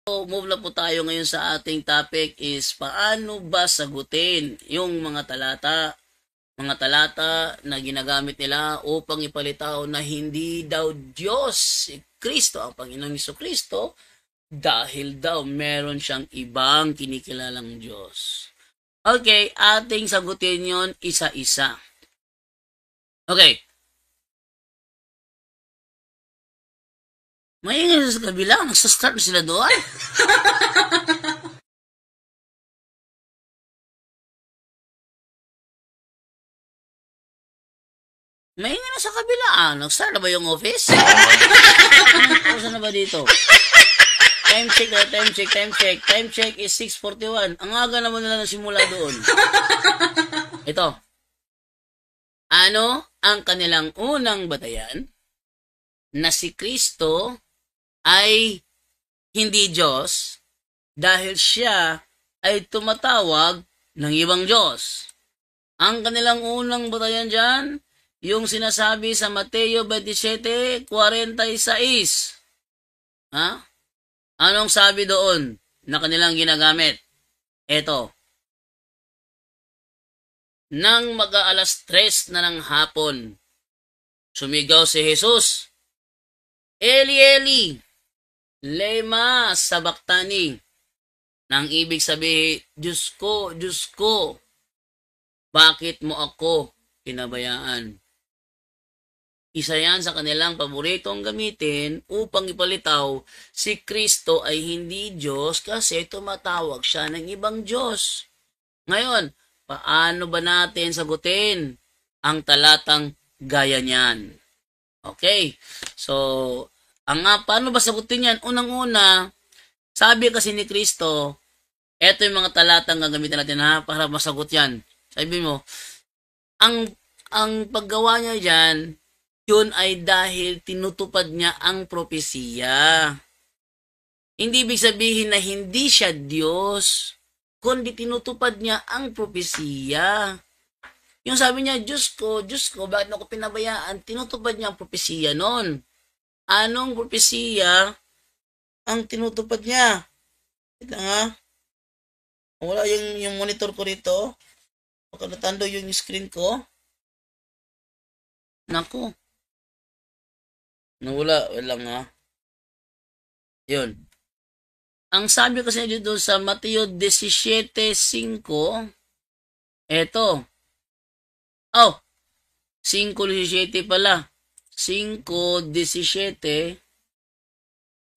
So, move na po tayo ngayon sa ating topic is paano ba sagutin yung mga talata na ginagamit nila upang ipalitaw na hindi daw Diyos si Kristo, ang Panginoong Kristo, dahil daw meron siyang ibang kinikilalang Diyos. Okay, ating sagutin yon isa-isa. Okay. May ingay sa kabila, nagsastart na sila doon. May ingay na sa kabila, nag-start na ba yung office? Saan na ba dito? Time check is 6:41. Ang aga naman nila nasimula doon. Ito. Ano ang kanilang unang batayan? Na si Kristo ay hindi Diyos dahil siya ay tumatawag ng ibang Diyos. Ang kanilang unang batayan dyan, yung sinasabi sa Mateo 27:46. Ha? Anong sabi doon na kanilang ginagamit? Eto. Nang mag-aalas 3 na ng hapon, sumigaw si Jesus, Eli, Eli, lema sabachthani. Nang ibig sabihin, Diyos ko, bakit mo ako pinabayaan? Isa yan sa kanilang paboritong gamitin upang ipalitaw si Kristo ay hindi Diyos kasi tumatawag siya ng ibang Diyos. Ngayon, paano ba natin sagutin ang talatang gaya niyan? Okay, so, paano ba sagutin yan? Unang-una, sabi kasi ni Kristo, eto yung mga talatang gagamitin natin para masagot yan. Sabi mo, ang paggawa niya dyan, yun ay dahil tinutupad niya ang propesiya. Hindi ibig sabihin na hindi siya Diyos, kundi tinutupad niya ang propesiya. Yung sabi niya, Diyos ko, bakit ako pinabayaan? Tinutupad niya ang propesiya nun. Anong propesiya ang tinutupad niya? Ito nga. Wala yung monitor ko rito. Baka natando yung screen ko. Naku. Nawala. Wala nga. Yun. Ang sabi kasi dito sa Mateo 17:5, eto. 5:17 pala. 5:17.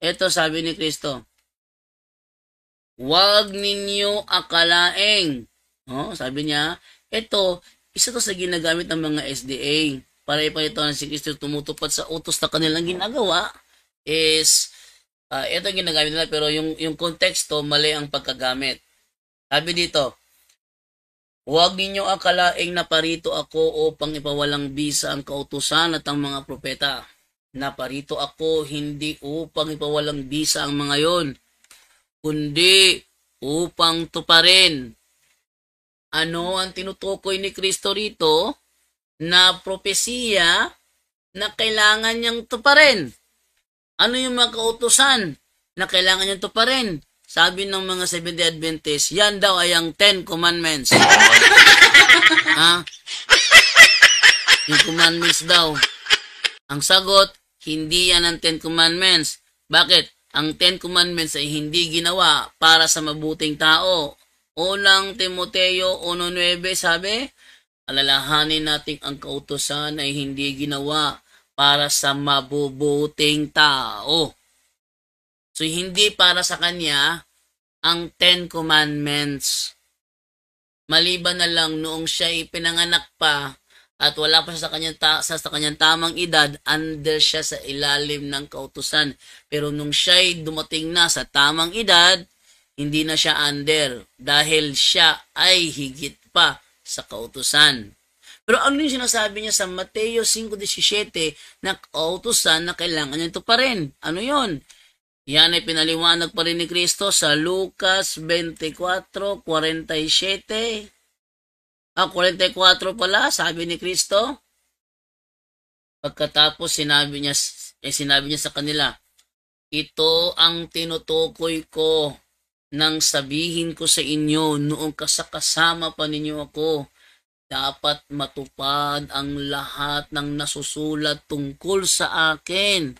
Ito sabi ni Kristo. Huwag ninyo akalaing. Sabi niya, ito, isa to sa ginagamit ng mga SDA. Para ipalito na si Kristo tumutupad sa utos na kanilang ginagawa is, ito ang ginagamit nila pero yung konteksto, mali ang pagkagamit. Sabi dito, huwag ninyong akalaing naparito ako upang ipawalang bisa ang kautusan at ang mga propeta. Naparito ako hindi upang ipawalang bisa ang mga yon, kundi upang tuparin. Ano ang tinutukoy ni Kristo rito na propesiya na kailangan niyang tuparin? Ano yung mga kautusan na kailangan niyang tuparin? Sabi ng mga Seventh-day Adventists, yan daw ay ang 10 Commandments. Yung Commandments daw. Ang sagot, hindi yan ang 10 Commandments. Bakit? Ang 10 Commandments ay hindi ginawa para sa mabuting tao. Unang Timoteo 1:9 sabi, alalahanin natin ang kautusan ay hindi ginawa para sa mabubuting tao. So, hindi para sa kanya ang 10 Commandments. Maliban na lang noong siya ipinanganak pa at wala pa siya sa kanyang tamang edad, under siya sa ilalim ng kautusan. Pero nung siya'y dumating na sa tamang edad, hindi na siya under dahil siya ay higit pa sa kautusan. Pero ano yung sinasabi niya sa Mateo 5:17 na kautusan na kailangan niya ito pa rin? Ano yon? Yan ay pinaliwanag pa rin ni Kristo sa Lucas 24:47. 44 pala, sabi ni Kristo. Pagkatapos sinabi niya sa kanila, Ito ang tinutukoy ko nang sabihin ko sa inyo noong kasama pa ninyo ako. Dapat matupad ang lahat ng nasusulat tungkol sa akin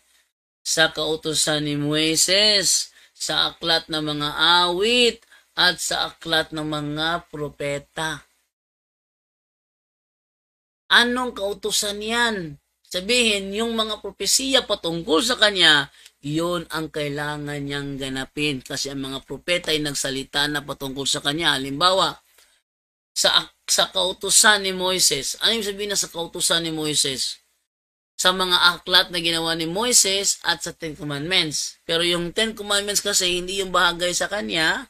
sa kautusan ni Moises, sa aklat ng mga awit, at sa aklat ng mga propeta. Anong kautusan yan? Sabihin, yung mga propesiya patungkol sa kanya, yun ang kailangan niyang ganapin. Kasi ang mga propeta ay nagsalita na patungkol sa kanya. Halimbawa, sa kautusan ni Moises, ano yung sabihin na sa kautusan ni Moises? Sa mga aklat na ginawa ni Moises at sa Ten Commandments. Pero yung Ten Commandments kasi hindi yung bahagay sa kanya,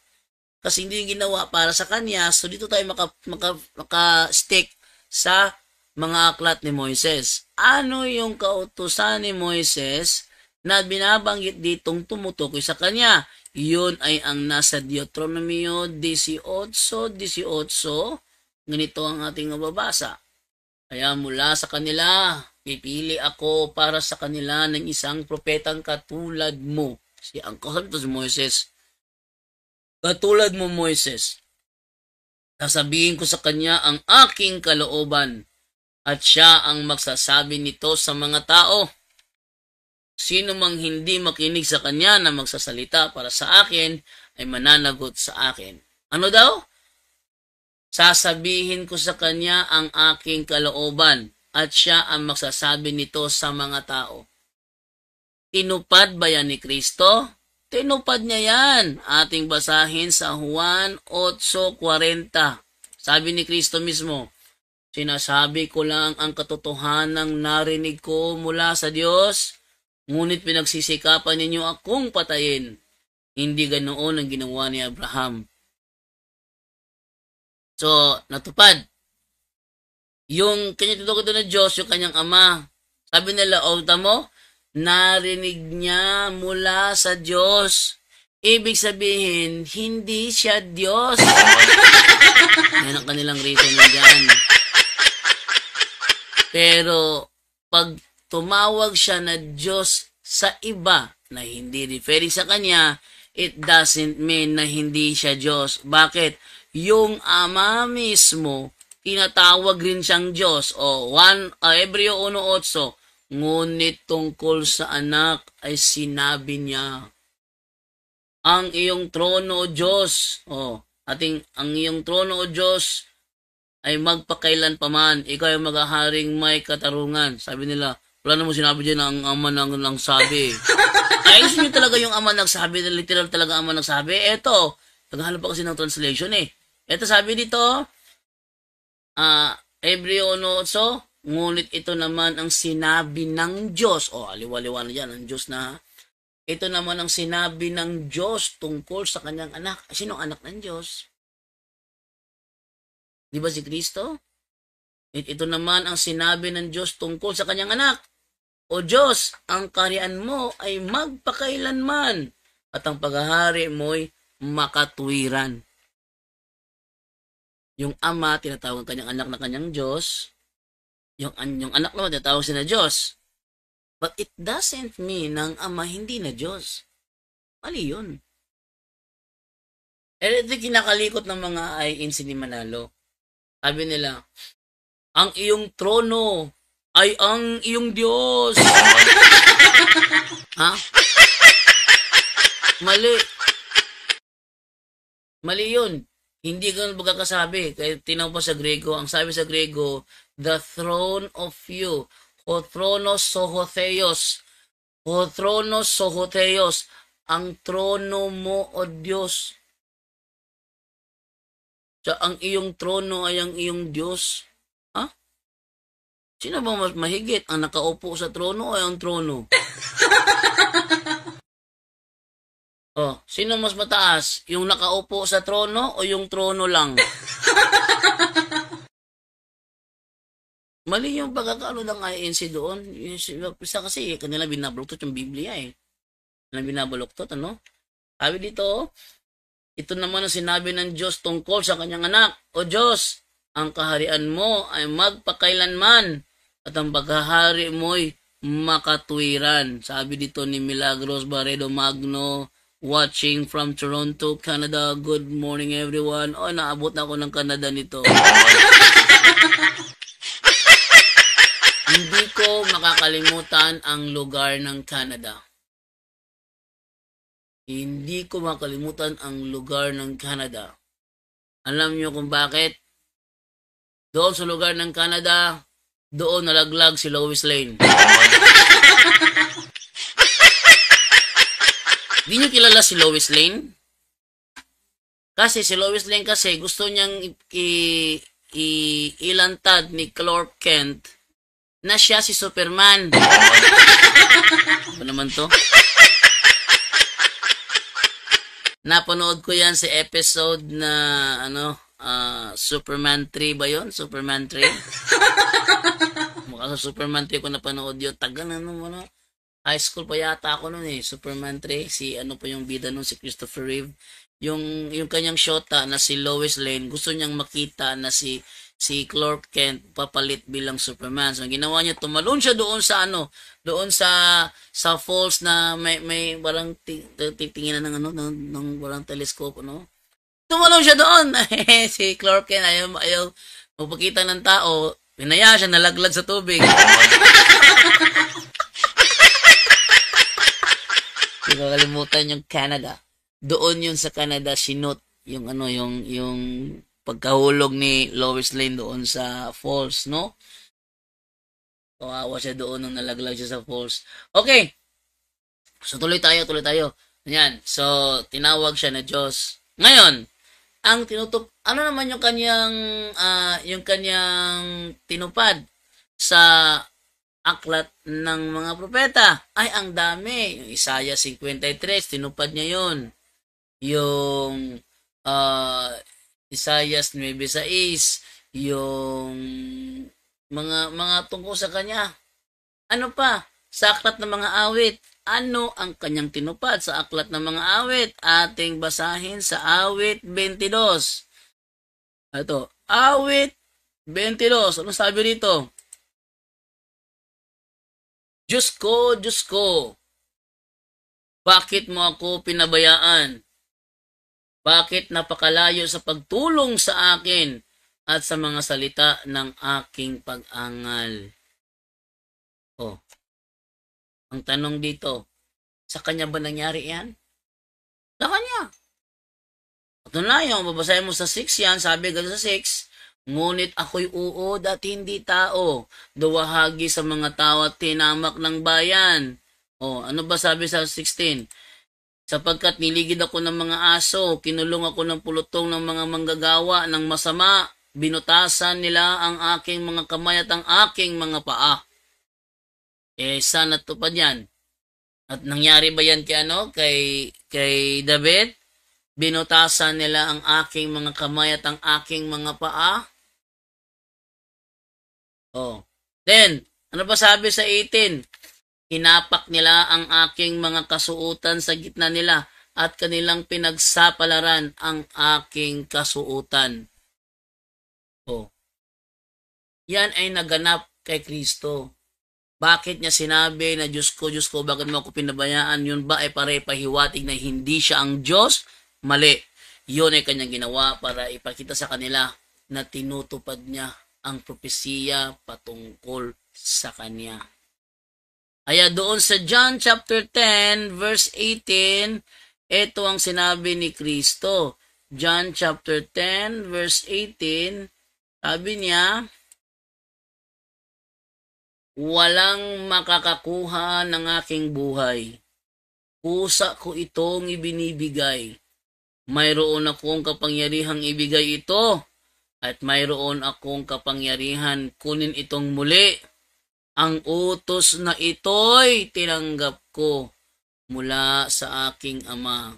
kasi hindi yung ginawa para sa kanya, so dito tayo maka-stick sa mga aklat ni Moises. Ano yung kautusan ni Moises na binabanggit ditong tumutukoy sa kanya? Yun ay ang nasa Deuteronomio 18:18. Ganito ang ating mababasa. Kaya mula sa kanila, pipili ako para sa kanila ng isang propetang katulad mo. Ang kausap ito si Moises. Katulad mo, Moises. Sasabihin ko sa kanya ang aking kalooban at siya ang magsasabi nito sa mga tao. Sino mang hindi makinig sa kanya na magsasalita para sa akin ay mananagot sa akin. Ano daw? Sasabihin ko sa kanya ang aking kalooban at siya ang magsasabi nito sa mga tao. Tinupad ba yan ni Kristo? Tinupad niya yan. Ating basahin sa Juan 8:40. Sabi ni Kristo mismo, sinasabi ko lang ang katotohanang narinig ko mula sa Diyos, ngunit pinagsisikapan ninyo akong patayin. Hindi ganoon ang ginawa ni Abraham. So, natupad. Yung kanya tutukoy na Diyos, yung kanyang ama. Sabi nila, tamo, narinig niya mula sa Diyos. Ibig sabihin, hindi siya Diyos. Yan ang kanilang reason dyan. Pero, pag tumawag siya na Diyos sa iba na hindi referring sa kanya, it doesn't mean na hindi siya Diyos. Bakit? Yung ama mismo, tinatawag rin siyang Diyos. Hebreo 1:8, ngunit tungkol sa anak ay sinabi niya, ang iyong trono o Diyos, ang iyong trono o Diyos ay magpakailan paman, ikaw ay maghaharing may katarungan. Sabi nila, wala namang sinabi dyan ang ama nang sabi. Ayusin nyo talaga yung ama nagsabi, literal talaga ama nagsabi. Eto, naghahanap pa kasi ng translation Ito sabi dito, Hebreo 1:8, ngunit ito naman ang sinabi ng Diyos. Aliwa-liwa na dyan, ang Diyos na. Ito naman ang sinabi ng Diyos tungkol sa kanyang anak. Sino ang anak ng Diyos? Di ba si Kristo? Ito naman ang sinabi ng Diyos tungkol sa kanyang anak. O Diyos, ang kaharian mo ay magpakailanman at ang paghahari mo'y makatuwiran. Yung ama, tinatawag kanyang anak na kanyang Diyos. Yung anak naman, tinatawag siya na Diyos. But it doesn't mean na ang ama hindi na Diyos. Mali yun. Ito kinakalikot ng mga INC ni Manalo. Sabi nila, ang iyong trono ay ang iyong Diyos. Ha? Mali. Mali yun. Hindi ganun pagkakasabi. Kaya tinaw pa sa Grego, ang sabi sa Grego, the throne of you, o thronos sohotheos, o thronos sohotheos, ang trono mo, o Diyos. So, ang iyong trono ay ang iyong Diyos. Ha? Sino ba mas mahigit? Ang nakaupo sa trono o ang trono? Sino mas mataas? Yung nakaupo sa trono o yung trono lang? Mali yung pagkakaano ng INC doon. Isa kasi, kanila binabaluktot yung Biblia Kanila binabaluktot, Sabi dito, ito naman ang sinabi ng Diyos tungkol sa kanyang anak. O Diyos, ang kaharian mo ay magpakailanman at ang paghahari mo'y makatwiran. Sabi dito ni Milagros Barredo Magno, watching from Toronto, Canada. Good morning everyone. Oh, naabot na ako ng Canada nito. Hindi ko makakalimutan ang lugar ng Canada. Hindi ko makalimutan ang lugar ng Canada. Alam niyo kung bakit? Doon sa lugar ng Canada, doon nalaglag si Lois Lane. Di niyo kilala si Lois Lane? Kasi si Lois Lane kasi gusto niyang ilantad ni Clark Kent na siya si Superman. Ano naman to? Napanood ko yan sa episode na Superman 3 ba yun? Superman 3? Mukha sa Superman 3 ko napanood yun. Tagal na naman. High school pa yata ako noon eh. Superman 3. Si ano po yung bida nun, si Christopher Reeve. Yung kanyang shota na si Lois Lane, gusto niyang makita na si Clark Kent papalit bilang Superman. So, ang ginawa niya, tumalon siya doon sa doon sa falls na may walang titinginan ng ng walang telescope, Tumalon siya doon. Si Clark Kent ayaw magpakita ng tao. Pinaya siya, nalaglag sa tubig. Hindi ko kalimutan yung Canada. Doon yun sa Canada, sinot yung yung pagkahulog ni Lois Lane doon sa falls, no? Kawawa siya doon nung nalaglag siya sa falls. Okay. So, tuloy tayo. Ayan. So, tinawag siya na Diyos. Ngayon, ang ano naman yung kanyang tinupad sa aklat ng mga propeta? Ay, ang dami. Yung Isaiah 53, tinupad niya yun. Yung Isaiah 9:6, yung mga tungkol sa kanya. Ano pa? Sa aklat ng mga awit. Ano ang kanyang tinupad sa aklat ng mga awit? Ating basahin sa awit 22. Ito, awit 22. Ano sabi rito? Diyos ko, bakit mo ako pinabayaan? Bakit napakalayo sa pagtulong sa akin at sa mga salita ng aking pag-angal? Oh, ang tanong dito, sa kanya ba nangyari yan? Sa kanya. Ito na yung babasahin mo sa 6 yan, sabi ganun sa 6, ngunit ako'y uod at hindi tao, duwahagi sa mga tao at tinamak ng bayan. Oh, ano ba sabi sa 16? Sapagkat niligid ako ng mga aso, kinulong ako ng pulutong ng mga manggagawa ng masama, binutasan nila ang aking mga kamay at ang aking mga paa. Sana tupad yan. At nangyari ba yan kay David? Binutasan nila ang aking mga kamay at ang aking mga paa. Oh. Then, ano pa sabi sa 18? Hinapak nila ang aking mga kasuutan sa gitna nila at kanilang pinagsapalaran ang aking kasuutan. Oh. Yan ay naganap kay Kristo. Bakit niya sinabi na Diyos ko, bakit mo ako pinabayaan? Yun ba ay pare-pahiwatig na hindi siya ang Diyos? Mali. Yun ay kanyang ginawa para ipakita sa kanila na tinutupad niya ang propesiya patungkol sa kanya. Kaya doon sa John chapter 10 verse 18, ito ang sinabi ni Kristo. John chapter 10 verse 18, sabi niya, walang makakakuha ng aking buhay. Pusa ko itong ibinibigay. Mayroon akong kapangyarihang ibigay ito, at mayroon akong kapangyarihan kunin itong muli. Ang utos na ito'y tinanggap ko mula sa aking Ama.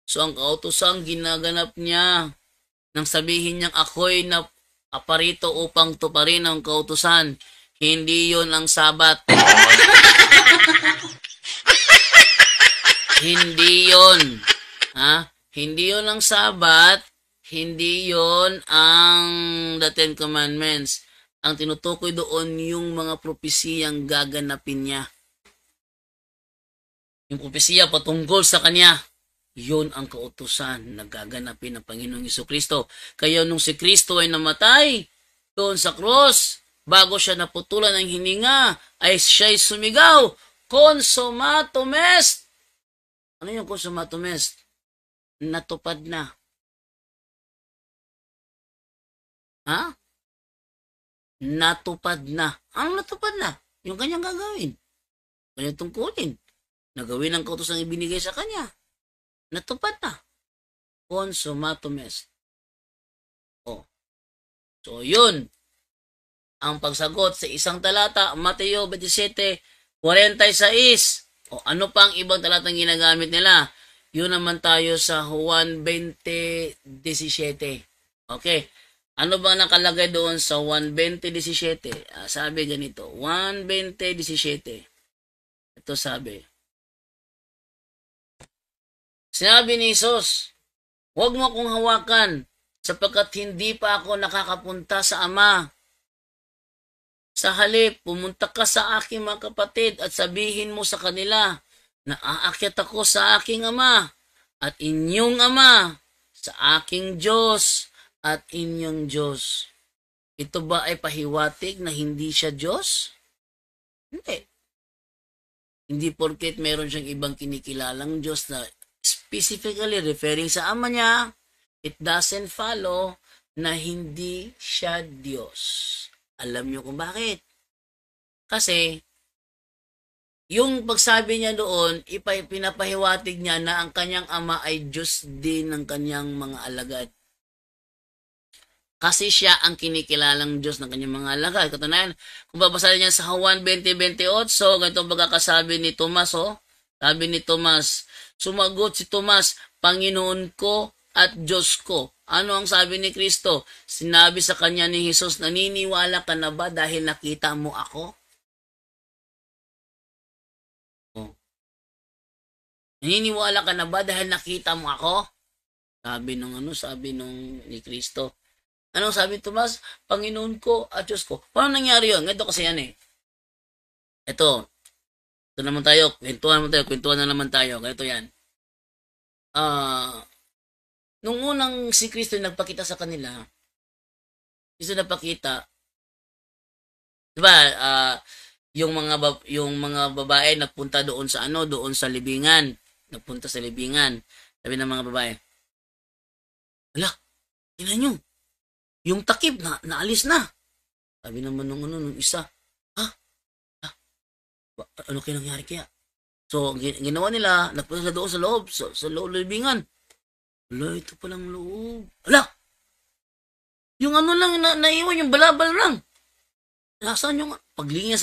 So ang kautosang ginaganap niya nang sabihin niyang ako'y aparito upang tuparin ang kautusan. Hindi yon ang Sabat. Hindi yon. Hindi yon ang Sabat. Hindi yon ang the Ten Commandments. Ang tinutukoy doon yung mga propesiyang gaganapin niya. Yung propesiya patungkol sa kanya, yun ang kautusan na gaganapin ng Panginoong Jesucristo. Kaya nung si Kristo ay namatay doon sa cross, bago siya naputulan ng hininga, ay siya'y sumigaw, "Consumatum est!" Ano yung consumatum est? Natupad na. Ha? Natupad na. Ano natupad na? Yung kanyang gagawin. Kanyang tungkulin. Nagawin ang kautusan ibinigay sa kanya. Natupad na. Consumatum est. Oh. So, yun ang pagsagot sa isang talata, Mateo 27:46. O ano pa ang ibang talatang ginagamit nila? Yun naman tayo sa Juan 20:17. Okay. Ano ba nakalagay doon sa 1:20:17? Sabi ganito, 1:20:17. Ito sabi. Sinabi ni Jesus, "Huwag mo akong hawakan sapagkat hindi pa ako nakakapunta sa Ama. Sa halip, pumunta ka sa aking mga kapatid at sabihin mo sa kanila na aakyat ako sa aking Ama at inyong Ama, sa aking Diyos at inyong Diyos." Ito ba ay pahiwatig na hindi siya Diyos? Hindi. Hindi porket meron siyang ibang kinikilalang Diyos na specifically referring sa Ama niya, it doesn't follow na hindi siya Diyos. Alam niyo kung bakit? Kasi, yung pagsabi niya doon, pinapahiwatig niya na ang kanyang Ama ay Diyos din ng kanyang mga alagad. Kasi siya ang kinikilalang Diyos ng kanyang mga alagad. Katunayan, kung babasahin niya sa Juan 20:28, ganito ang pagkakasabi ni Tomas, Sabi ni Tomas, sumagot si Tomas, "Panginoon ko at Diyos ko." Ano ang sabi ni Kristo? Sinabi sa kanya ni Jesus, "Naniniwala ka na ba dahil nakita mo ako?" Oh. Naniniwala ka na ba dahil nakita mo ako? Sabi nung ni Kristo. Anong sabi ni Tomas? "Panginoon ko at Diyos ko." Paano nangyari yun? Ito kasi yan eh. Ito naman tayo. Kwentuhan na naman tayo. Ganito yan. Nung unang si Kristo nagpakita sa kanila, Kristo nagpakita, di ba, yung mga babae nagpunta doon sa libingan. Nagpunta sa libingan. Sabi ng mga babae, "Ala, tingnan nyo, yung takip naalis na." Sabi naman nung isa, "Ha? Ano kaya nangyari kaya?" So, ginawa nila, nagpunta doon sa loob, sa loob ng libingan. Ala, ito palang loob. Ala! Yung lang, naiwan, yung balabal lang. Nasaan yung paglingon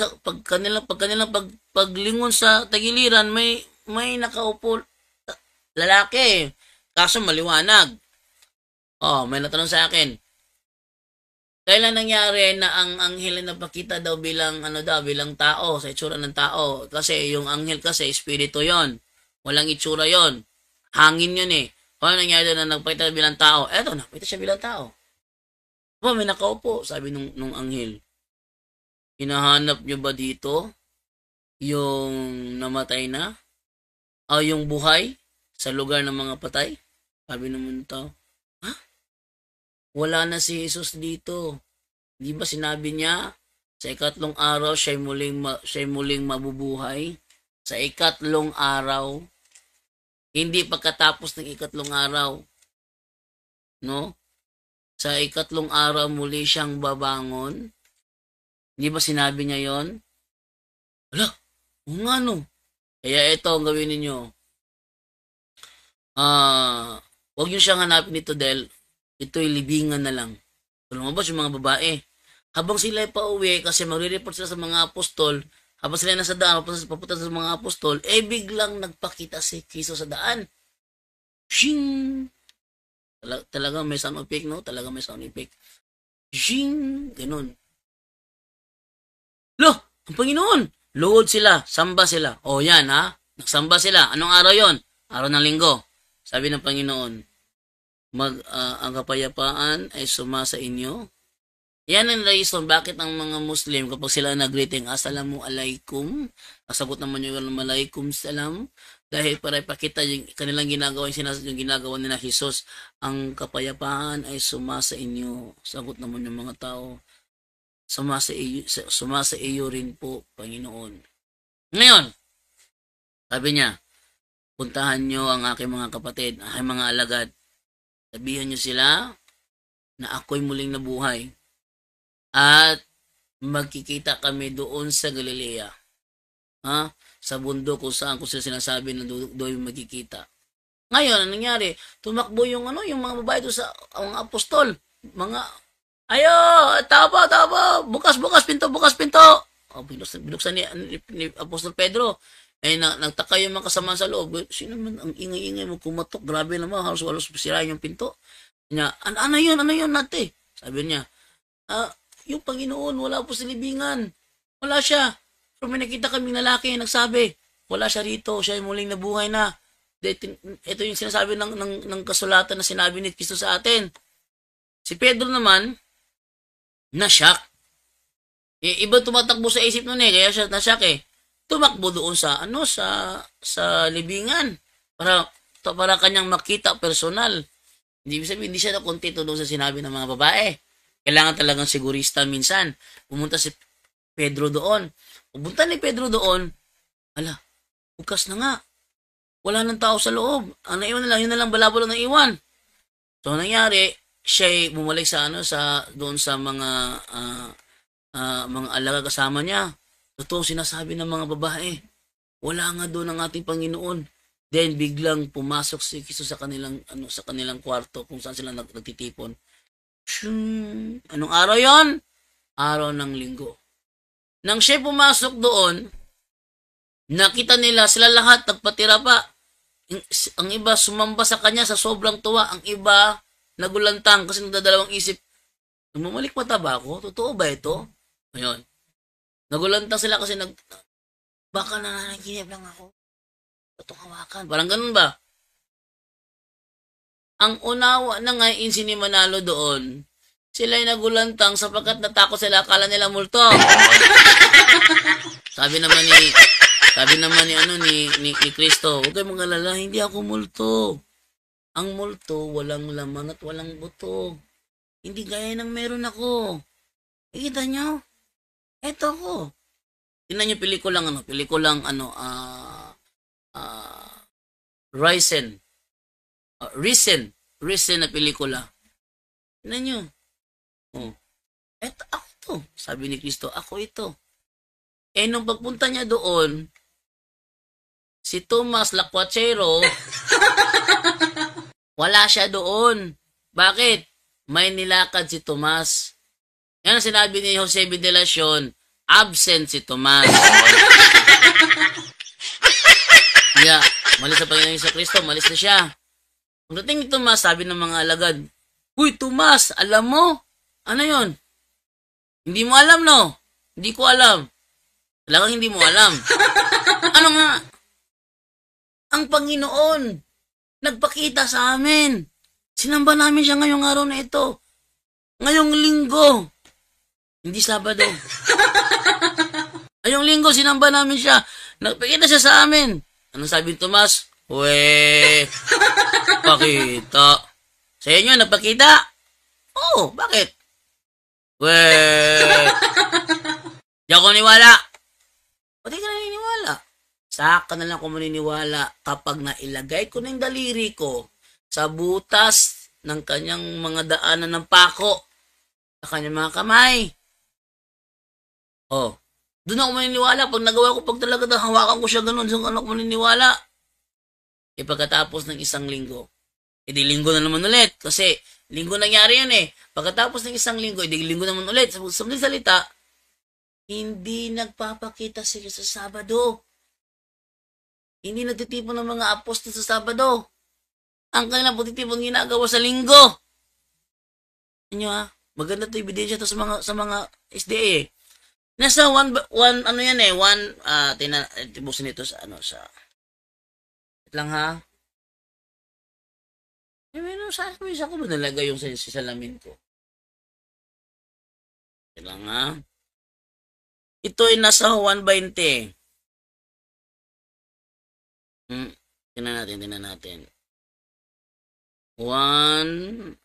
sa tagiliran, may nakaupo lalaki. Kaso maliwanag. May natanong sa akin, kailan nangyari na ang anghel na napakita daw bilang tao, sa itsura ng tao? Kasi yung anghel kasi, espiritu yon. Walang itsura yon. Hangin yun eh. Paano nangyari na nagpakita bilang tao? Eto, nakita siya bilang tao. May nakaupo, sabi nung anghel. Hinahanap nyo ba dito yung namatay na? O yung buhay sa lugar ng mga patay? Sabi naman ng tao, "Ha? Wala na si Jesus dito. Di ba sinabi niya, sa ikatlong araw siya'y muling mabubuhay? Sa ikatlong araw, hindi pagkatapos ng ikatlong araw. No? Sa ikatlong araw muli siyang babangon." Di ba sinabi niya yon? Ala, nga no. Kaya ito ang gawin ninyo. Huwag niyo siyang hanapin dito dahil ito'y libingan na lang. So, lumabas yung mga babae. Habang sila ay pauwi, kasi magre-report sila sa mga apostol, habang sila nasa daan, papunta sa mga apostol, biglang nagpakita si Kristo sa daan. Shing! Talaga may sound effect, no? Talaga may sound effect. Shing! Ganun. Lo! Ang Panginoon! Luhod sila, samba sila. Yan ha, nagsamba sila. Anong araw yon? Araw ng linggo. Sabi ng Panginoon, ang kapayapaan ay sumasa inyo. Yan ang reason bakit ang mga Muslim kapag sila nag-greeting, Assalamu alaikum, sagot naman yung alaikum salam, dahil para ipakita yung kanilang ginagawa, yung ginagawa nila Jesus, ang kapayapaan ay sumasa inyo. Sagot naman yung mga tao, sumasa iyo rin po, Panginoon. Ngayon, sabi niya, puntahan nyo ang aking mga kapatid, aking mga alagad. Sabihan nyo sila na ako'y muling nabuhay. At magkikita kami doon sa Galilea. Ha? Sa bundok kung saan ko sila sinasabi na doon magkikita. Ngayon, anong nangyari? Tumakbo yung yung mga babae doon sa mga apostol. Mga, ayo, tao, bukas pinto. Oh, binuksan ni Apostol Pedro. Eh, nagtaka yung mga kasama sa loob. Sino man ang ingay-ingay mo kumatok? Grabe naman, halos sirain yung pinto. Niya, ano yun nate? Sabi niya, yung Panginoon, wala po sa libingan. Wala siya. Pero may nakita kaming lalaki, nagsabi, wala siya rito, siya yung muling nabuhay na. Ito yung sinasabi ng kasulatan na sinabi ni Kristo sa atin. Si Pedro naman, na-shock. Iba tumatakbo sa isip nun kaya siya na-shock tumakbo doon sa libingan para kanyang makita personal. Hindi sabihin, hindi siya nakontento doon sa sinabi ng mga babae. Kailangan talagang sigurista minsan. Pumunta si Pedro doon. Pumunta ni Pedro doon, bukas na nga. Wala nang tao sa loob. Ang naiwan na lang, yun na lang balabalo ng iwan. So, nangyari, siya bumalik doon sa mga alaga kasama niya. Totoo sinasabi ng mga babae, wala nga doon ang ating Panginoon. Then biglang pumasok si Kristo sa kanilang kwarto kung saan sila nagtitipon. Anong araw 'yon? Araw ng linggo. Nang siya pumasok doon, nakita nila sila lahat nagpatira pa. Ang iba sumamba sa kanya sa sobrang tuwa, ang iba nagulantang kasi nagdadalawang isip. Namumalik mata ba ako? Totoo ba ito? Ayun. Nagulantang sila kasi baka nananaginip lang ako. Itong hawakan. Parang ganun ba? Ang unawa na ngayon si Manalo doon, sila'y nagulantang sapagkat natakot sila, akala nila multo. sabi naman ni Kristo, huwag kayo mag-alala, hindi ako multo. Ang multo, walang laman at walang buto. Hindi gaya ng meron ako. Ikita nyo? Eto ko. Tingnan nyo pelikulang Risen na pelikula. Tingnan nyo. Oh. Eto, ako to. Sabi ni Kristo, ako ito. Nung pagpunta niya doon, si Tomas Lacuachero, wala siya doon. Bakit? May nilakad si Tomas. Yan ang sinabi ni Jose B. De Leon, absent si Tomas. Malis sa Panginoon sa Kristo, malis na siya. Pagdating ni Tomas, sabi ng mga alagad, Uy, Tomas, alam mo? Ano yon? Hindi mo alam, no? Hindi ko alam. Talagang hindi mo alam. Ano nga? Ang Panginoon, nagpakita sa amin. Sinamba namin siya ngayong araw na ito. Ngayong linggo. Hindi Sabado. Ngayong linggo, sinamba namin siya. Nagpakita siya sa amin. Anong sabi ni Tomas? Pakita. Sa inyo, nagpakita? Oo, bakit? Di ako niwala. Pati ka naniniwala. Saka na lang ako maniniwala kapag nailagay ko ng daliri ko sa butas ng kanyang mga daanan ng pako sa kanyang mga kamay. Doon ako maniniwala. Pag nagawa ko, pag talaga hawakan ko siya ganun, doon ako maniniwala. Pagkatapos ng isang linggo, di linggo na naman ulit. Kasi linggo nangyari yan Pagkatapos ng isang linggo, di linggo naman ulit. Sa madaling salita, hindi nagpapakita sa Sabado. Hindi nagtitipon ng mga apostol sa Sabado. Ang kanilang pagtitipon ginagawa sa linggo. Maganda to ebidensya to sa mga SDA Nasa tibusin ito sa wait lang ha. Meron sa ko ba nalagay yung sa salamin ko? Kailangan nga. Ito ay nasa 120. Tingnan natin. 120.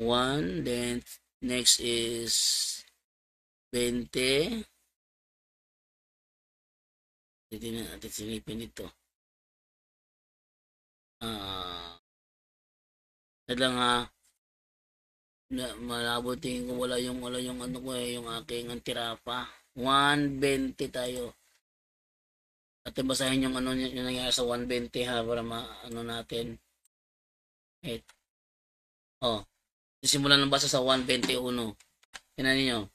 1, then next is 20. Tingnan natin silipin ito. Lang ha. Malabo tingin ko wala yung ano ko yung aking antirapa. 120 tayo. At basahin yung ano yung nangyari sa 120 ha para ano natin. Wait. Simulan ng basa sa 121. Tingnan niyo.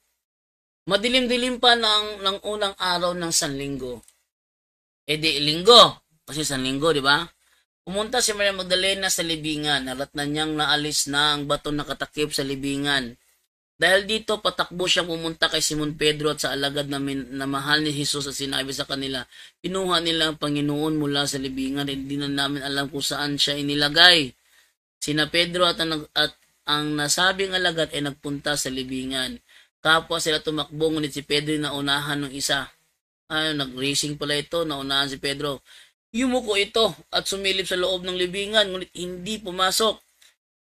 Madilim-dilim pa ng unang araw ng Sanlinggo. Di linggo. Kasi Sanlinggo, di ba? Pumunta si Maria Magdalena sa libingan. Naratnan niyang naalis na ang bato na katakip sa libingan. Dahil dito, patakbo siyang pumunta kay Simon Pedro at sa alagad na mahal ni Jesus at sinabi sa kanila, pinuha nila ang Panginoon mula sa libingan. Hindi na namin alam kung saan siya inilagay. Sina Pedro at ang nasabing alagad ay nagpunta sa libingan. Kapwa sila tumakbo, ngunit si Pedro na unahan ng isa. Nag-racing pala ito, naunahan si Pedro. Yumuko ito at sumilip sa loob ng libingan, ngunit hindi pumasok.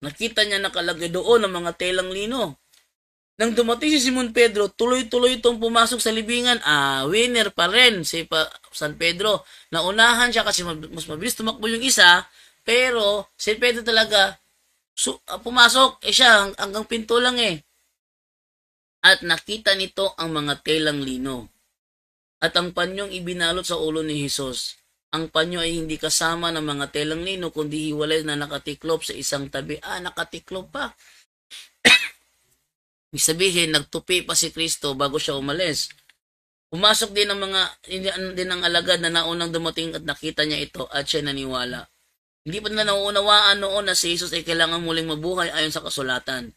Nakita niya nakalagay doon ang mga telang lino. Nang dumating si Simon Pedro, tuloy-tuloy itong pumasok sa libingan. Winner pa rin si San Pedro. Naunahan siya kasi mas mabilis tumakbo yung isa, pero si Pedro talaga pumasok. Siya hanggang pinto lang eh. At nakita nito ang mga telang lino at ang panyong ibinalot sa ulo ni Jesus. Ang panyo ay hindi kasama ng mga telang lino, kundi hiwalay na nakatiklop sa isang tabi. Nakatiklop pa. Ibig sabihin, nagtupi pa si Kristo bago siya umalis. Pumasok din ang alagad na naunang dumating at nakita niya ito at siya naniwala. Hindi pa na nauunawaan noon na si Jesus ay kailangan muling mabuhay ayon sa kasulatan.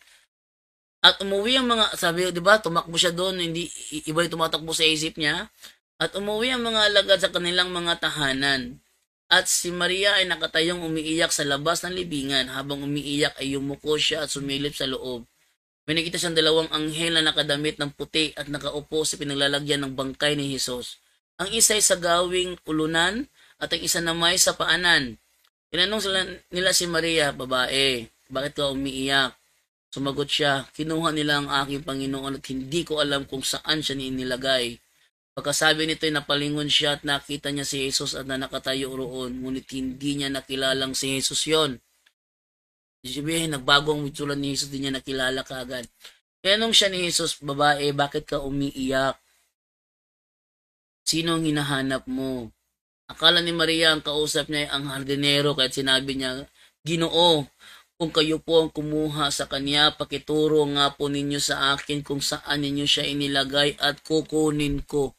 At umuwi ang mga, sabi, di ba, tumakbo siya doon, hindi, iba yung tumatakbo sa isip niya. At umuwi ang mga alagad sa kanilang mga tahanan. At si Maria ay nakatayong umiiyak sa labas ng libingan. Habang umiiyak ay yumuko siya at sumilip sa loob. May nakita siyang dalawang anghel na nakadamit ng puti at nakaupo sa pinaglalagyan ng bangkay ni Jesus. Ang isa ay sa gawing ulunan at ang isa naman sa paanan. Tinanong nila si Maria, babae, bakit ka umiiyak? Sumagot siya, kinuha nila ang aking Panginoon at hindi ko alam kung saan siya inilagay. Pagkasabi nito ay napalingon siya at nakita niya si Jesus at na nakatayo roon, ngunit hindi niya nakilalang si Jesus yon. Sabihin, nagbago ang itsura ni Jesus, hindi niya nakilala kaagad. Kaya nung siya ni Jesus, babae, bakit ka umiiyak? Sino ang hinahanap mo? Akala ni Maria ang kausap niya ay ang hardinero, kaya sinabi niya, Ginoo, kung kayo po ang kumuha sa kanya, pakituro nga po ninyo sa akin kung saan ninyo siya inilagay at kukunin ko.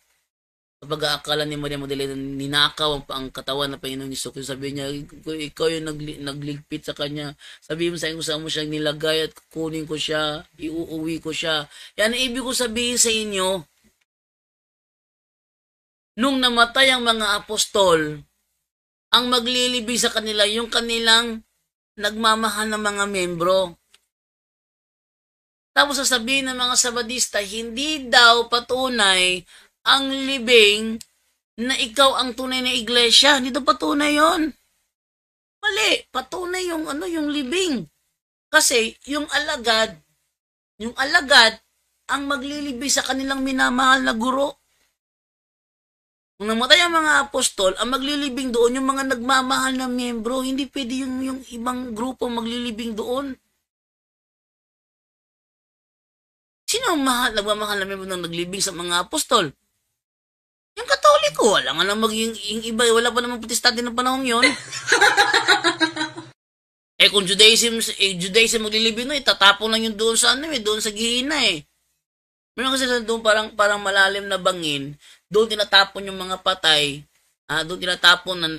Kapag akala ni Maria Magdalena, ninakaw ang katawan ng Panginoon Hesus. Sabi niya, ikaw yung nagligpit sa kanya. Sabihin mo sa akin kung saan mo siya nilagay at kukunin ko siya, iuuwi ko siya. Yan ang ibig ko sabihin sa inyo. Nung namatay ang mga apostol, ang maglilibing sa kanila, yung kanilang nagmamahal ng mga membro. Tapos sasabihin ng mga Sabadista, hindi daw patunay ang libing na ikaw ang tunay na iglesia. Hindi daw patunay yon. Mali, patunay yung yung libing. Kasi yung alagad ang maglilibing sa kanilang minamahal na guro. Kung namatay ang mga apostol, ang maglilibing doon yung mga nagmamahal na miyembro. Hindi pwede yung ibang grupo maglilibing doon. Sino ang nagmamahal na miyembro ng naglibing sa mga apostol? Yung Katoliko, wala nga lang maging iba, wala pa namang protestante ng panahon yon. Kung Judaism maglilibing na, itatapon lang yung doon sa doon sa Gihina eh. Meron kasi doon parang malalim na bangin, doon tinatapon yung mga patay, doon tinatapon ng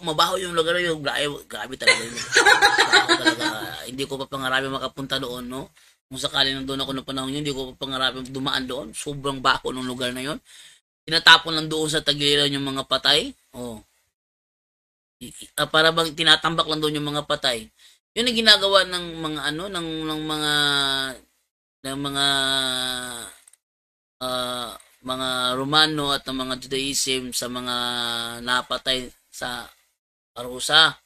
mabaho yung lugar yun, grabe talaga yun. Talaga, hindi ko pa pangarami makapunta doon, no? Kung sakali nandun ako ng panahon yun, hindi ko pa pangarami dumaan doon, sobrang baho ng lugar na yun. Tinatapon lang doon sa tagiliran yung mga patay. Para bang tinatambak lang doon yung mga patay. Yun ang ginagawa ng mga ng mga Romano at ng mga Judaism sa mga napatay sa parusa.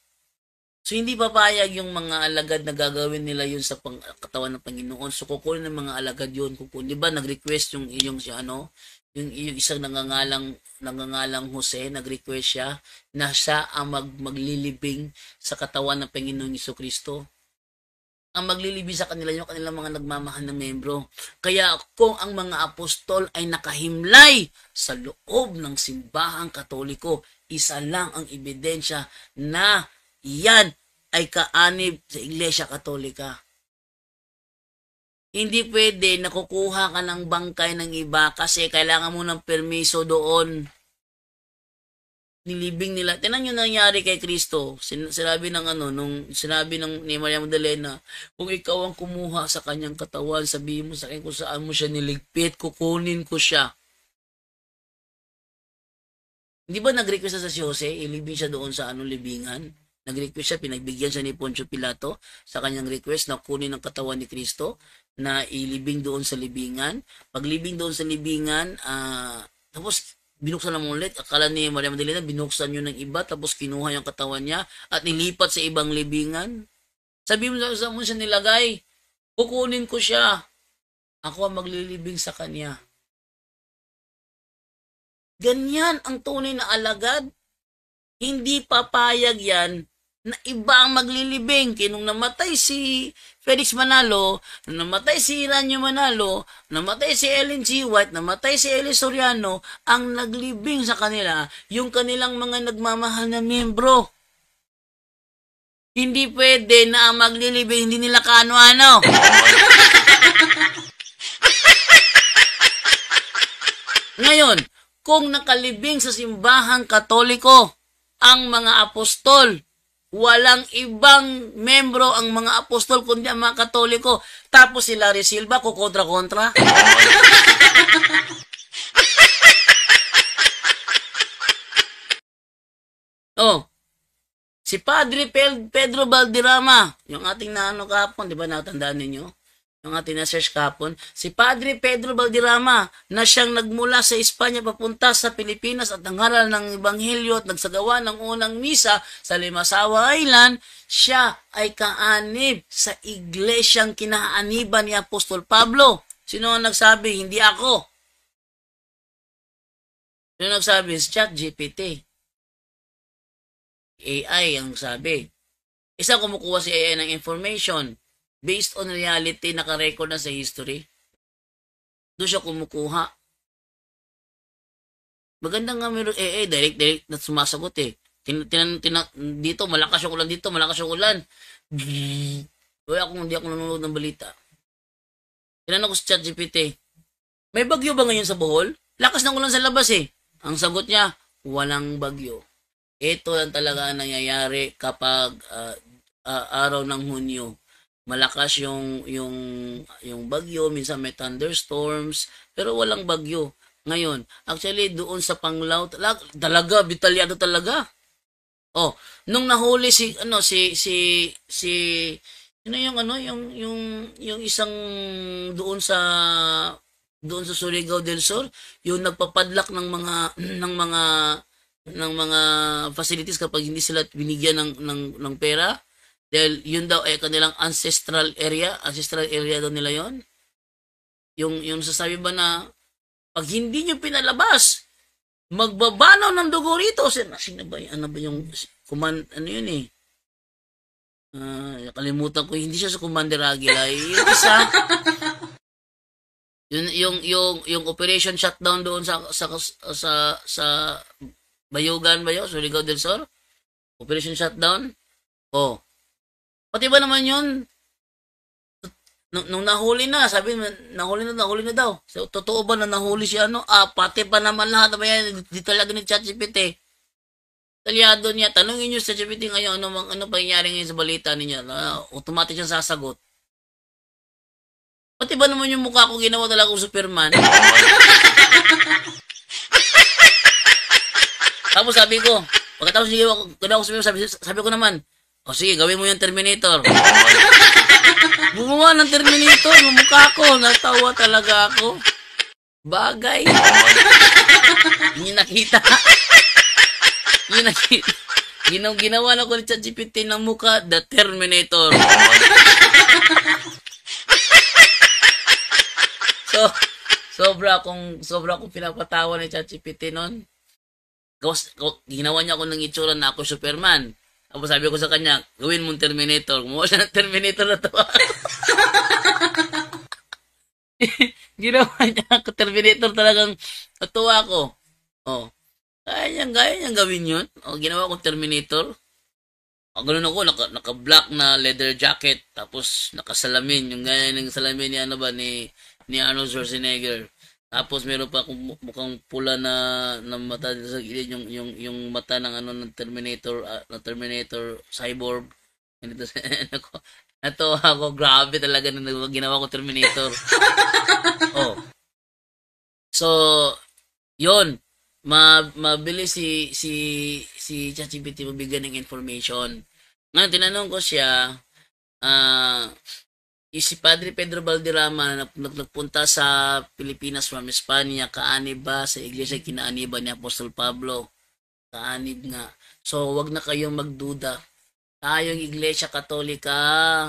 So, hindi papayag yung mga alagad na gagawin nila yun sa katawan ng Panginoon. So, kukunin ng mga alagad yun. Kukunin. Di ba, nag-request yung si yung isang nangangalang Jose, nag-request siya na siya ang maglilibing sa katawan ng Panginoong Jesucristo. Ang maglilibing sa kanila yung kanilang mga nagmamahal na membro. Kaya kung ang mga apostol ay nakahimlay sa loob ng simbahang Katoliko, isa lang ang ebidensya na yan ay kaanib sa Iglesia Katolika. Hindi pwede nakukuha ka ng bangkay ng iba kasi kailangan mo ng permiso doon. Nilibing nila. Tinan nyo nangyari kay Kristo. Sinabi ni Maria Magdalena, kung ikaw ang kumuha sa kanyang katawan, sabihin mo sa akin kung saan mo siya niligpit, kukunin ko siya. Hindi ba nag-request sa si Jose, ilibing siya doon sa libingan? Nag-request siya, pinagbigyan siya ni Poncio Pilato sa kanyang request na kunin ang katawan ni Kristo na ilibing doon sa libingan. Paglibing doon sa libingan, tapos binuksan naman ulit. Akala ni Maria Magdalena, binuksan yun ng iba, tapos kinuha yung katawan niya at nilipat sa ibang libingan. Sabi mo sa mo siya nilagay, kukunin ko siya. Ako ang maglilibing sa kanya. Ganyan ang tunay na alagad. Hindi papayag yan na iba ang maglilibing. Nung namatay si Felix Manalo, nung namatay si Ranyo Manalo, namatay si Ellen G. White, namatay si Eli Soriano, ang naglibing sa kanila, yung kanilang mga nagmamahal na membro. Hindi pwede na ang maglilibing, hindi nila kaano-ano. Ngayon, kung nakalibing sa simbahang Katoliko, ang mga apostol, walang ibang membro ang mga apostol kundi ang mga Katoliko. Tapos si Larry Silva kukontra-kontra. Si Padre Pedro Valderrama, yung ating kahapon, di ba natandaan ninyo? Yung ating na-search kahapon, si Padre Pedro Valderrama na siyang nagmula sa Espanya papunta sa Pilipinas at nangharal ng Ebanghelyo at nagsagawa ng unang misa sa Limasawa Island, siya ay kaanib sa iglesyang kinaaniban ni Apostol Pablo. Sino ang nagsabi? Hindi ako. Sino nagsabi? Si ChatGPT. AI ang sabi. Isa kumukuha si AI ng information based on reality, naka-record na sa history. Doon siya kumukuha. Maganda nga meron direct na sumasagot eh. Dito, malakas yung ulan dito, malakas yung ulan. Hindi ako nanonood ng balita. Tinanong ko sa ChatGPT, may bagyo ba ngayon sa Bohol? Lakas ng ulan sa labas eh. Ang sagot niya, walang bagyo. Ito lang talaga ang nangyayari kapag araw ng Hunyo. Malakas yung bagyo, minsan may thunderstorms, pero walang bagyo. Ngayon, actually doon sa Panglao, talaga detalyado talaga. Nung nahuli yung isang doon sa Surigao del Sur, yung nagpapadlak ng mga facilities kapag hindi sila binigyan ng pera. Dahil yun daw ay kanilang ancestral area daw nila yon. Yung sasabi ba na pag hindi nyo pinalabas, magbabanaw ng dugo rito. Sino ba yung command, kalimutan ko, hindi siya sa Commander Aguila. Yung isa, yung operation shutdown doon sa Bayugan ba yun? Surigao del Sur? Operation shutdown? Pati ba naman yun? Nung nahuli na, sabi nahuli na daw. So, totoo ba na nahuli si pati pa naman lahat na yan, di talaga ni ChatGPT. Talyado niya, tanongin niyo sa ChatGPT ngayon, ano pangyayari ngayon sa balita niya? Automatic siyang sasagot. Pati ba naman yung mukha ko ginawa talaga kong Superman? Tapos sabi ko, Pagkatapos ginawa ko sabi ko naman, o sige, gawin mo yung Terminator. Gumawa ng Terminator, mukha ko, natawa talaga ako. Bagay. Yung nakita. Yung nakita. Ginawa na ko ni ChatGPT ng mukha, The Terminator. So, sobra akong pinapatawa ni ChatGPT noon. Ginawa niya ako ng itsura na ako Superman. Tapos sabi ko sa kanya, gawin mong Terminator. Gumawa siya ng Terminator na to. Ginawa niya ako Terminator, talagang natuwa ko. Oh, kaya niyang gawin yun. Oh, ginawa ko Terminator. Ganun ako, naka-black na leather jacket, tapos nakasalamin, yung ganyan ng salamin ni Arnold Schwarzenegger. Tapos meron pa akong mukhang pula na mata sa gilid, yung mata ng ng Terminator cyborg. Ganito ako, grabe talaga na ginawa ko Terminator. Oh. So, yon, mabilis si ChatGPT mabigyan ng information. Ngayon, tinanong ko siya, si Padre Pedro Valderrama nagpunta sa Pilipinas from Espanya, kaanib ba sa iglesia kinaaniban ni Apostol Pablo? Kaanib nga. So, wag na kayong magduda. Tayong iglesia Katolika,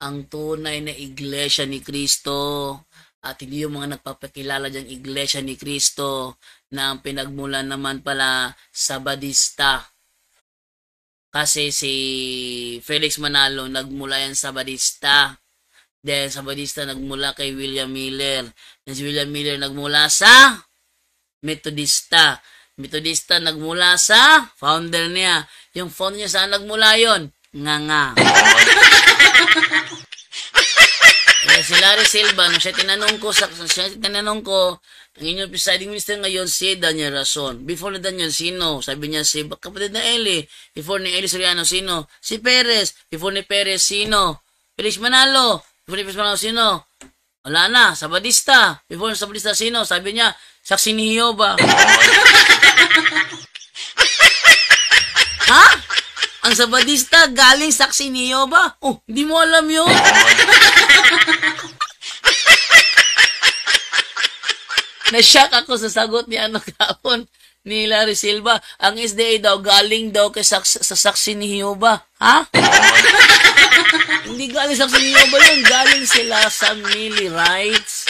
ang tunay na iglesia ni Kristo, at hindi yung mga nagpapakilala diyang iglesia ni Kristo na ang pinagmulan naman pala Sabadista. Kasi si Felix Manalo nagmula yan Sabadista. Dahil Sabadista nagmula kay William Miller. And si William Miller nagmula sa Metodista. Metodista nagmula sa founder niya. Yung founder niya saan nagmula yon? Nga. Si Larry Silva, nung siya tinanong ko, ang inyong presiding minister ngayon, si Daniel Rason. Before na Daniel, sino? Sabi niya, si kapatid na Eli. Before ni Eli Soriano, sino? Si Perez. Before ni Perez, sino? Felix Manalo. Before ni Felix Manalo, sino? Wala na, Sabadista. Before Sabadista, sino? Sabi niya, saksi ni Jehovah. Ha? Ang Sabadista galing saksi ni Jehovah? Oh, hindi mo alam yun? Na-shock ako sa sagot ni kahapon ni Larry Silva. Ang SDA daw galing daw sa saksi ni Jehovah. Ha? Hindi galing saksi ni Jehovah yun. Galing sila sa Millerites.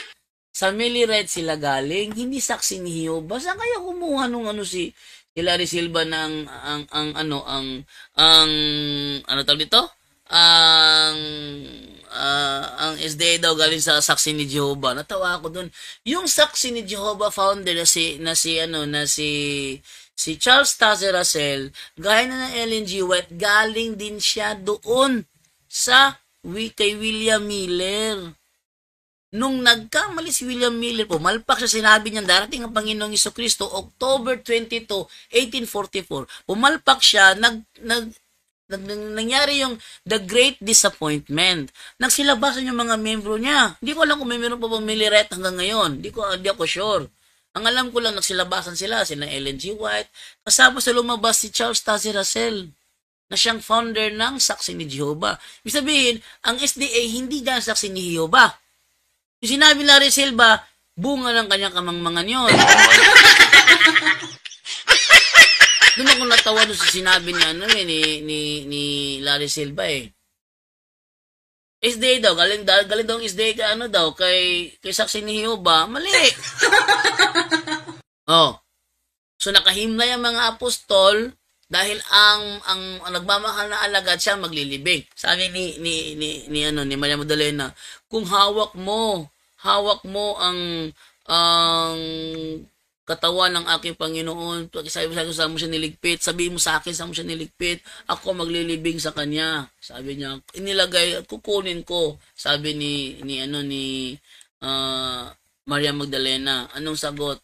Sa Millerites sila galing. Hindi saksi ni Jehovah. Saan kaya kumuha nung si Larry Silva ng ano tawag dito? Ang SDA daw galing sa saksi ni Jehovah. Natawa ako dun. Yung saksi ni Jehovah founder si Charles Taze Russell, gaya na ng Ellen G. White, galing din siya doon sa kay William Miller. Nung nagkamali si William Miller, pumalpak siya, sinabi niya, darating ang Panginoong Jesucristo, October 22, 1844. Pumalpak siya, nangyari yung The Great Disappointment. Nagsilabasan yung mga membro niya. Hindi ko alam kung may meron pa bang Millerites hanggang ngayon. Hindi ako sure. Ang alam ko lang, nagsilabasan sila Ellen G. White. Kasama sa lumabas si Charles Taze Russell, na siyang founder ng Saksi ni Jehovah. Ibig sabihin, ang SDA hindi dahil Saksi ni Jehovah. Yung sinabi Larry Silva, bunga ng kanyang kamangmangan yun. Doon ako natawa doon sa sinabi niya ni Larry Silva SDA daw, galing daw ang SDA kay Saksi ni Jehovah. Mali. Oh. So nakahimlay ang mga apostol dahil ang nagmamahal na alagad siya maglilibing. Sabi ni Maria Magdalena, kung hawak mo ang katawan ng aking Panginoon, sabi ko saan mo siya niligpit, sabihin mo sa akin saan mo siya niligpit, ako maglilibing sa kanya. Sabi niya, inilagay at kukunin ko. Sabi ni Maria Magdalena. Anong sagot?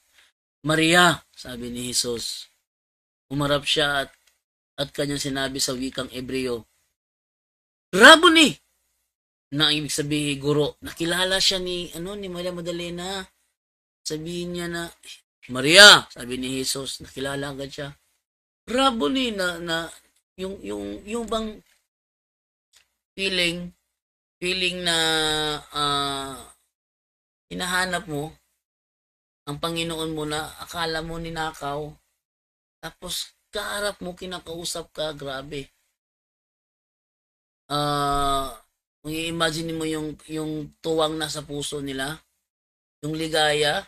Maria, sabi ni Jesus. Umarap siya at kanyang sinabi sa wikang Ebreo, Rabboni! Na ang ibig sabihin, guro. Nakilala siya ni Maria Magdalena. Sabihin niya na, Maria, sabi ni Jesus, nakilala agad siya. bravo ni yung bang feeling na hinahanap mo ang Panginoon mo na akala mo ninakaw, tapos kaharap mo, kinakausap ka, grabe. Kung i-imagine mo yung tuwang nasa puso nila, yung ligaya,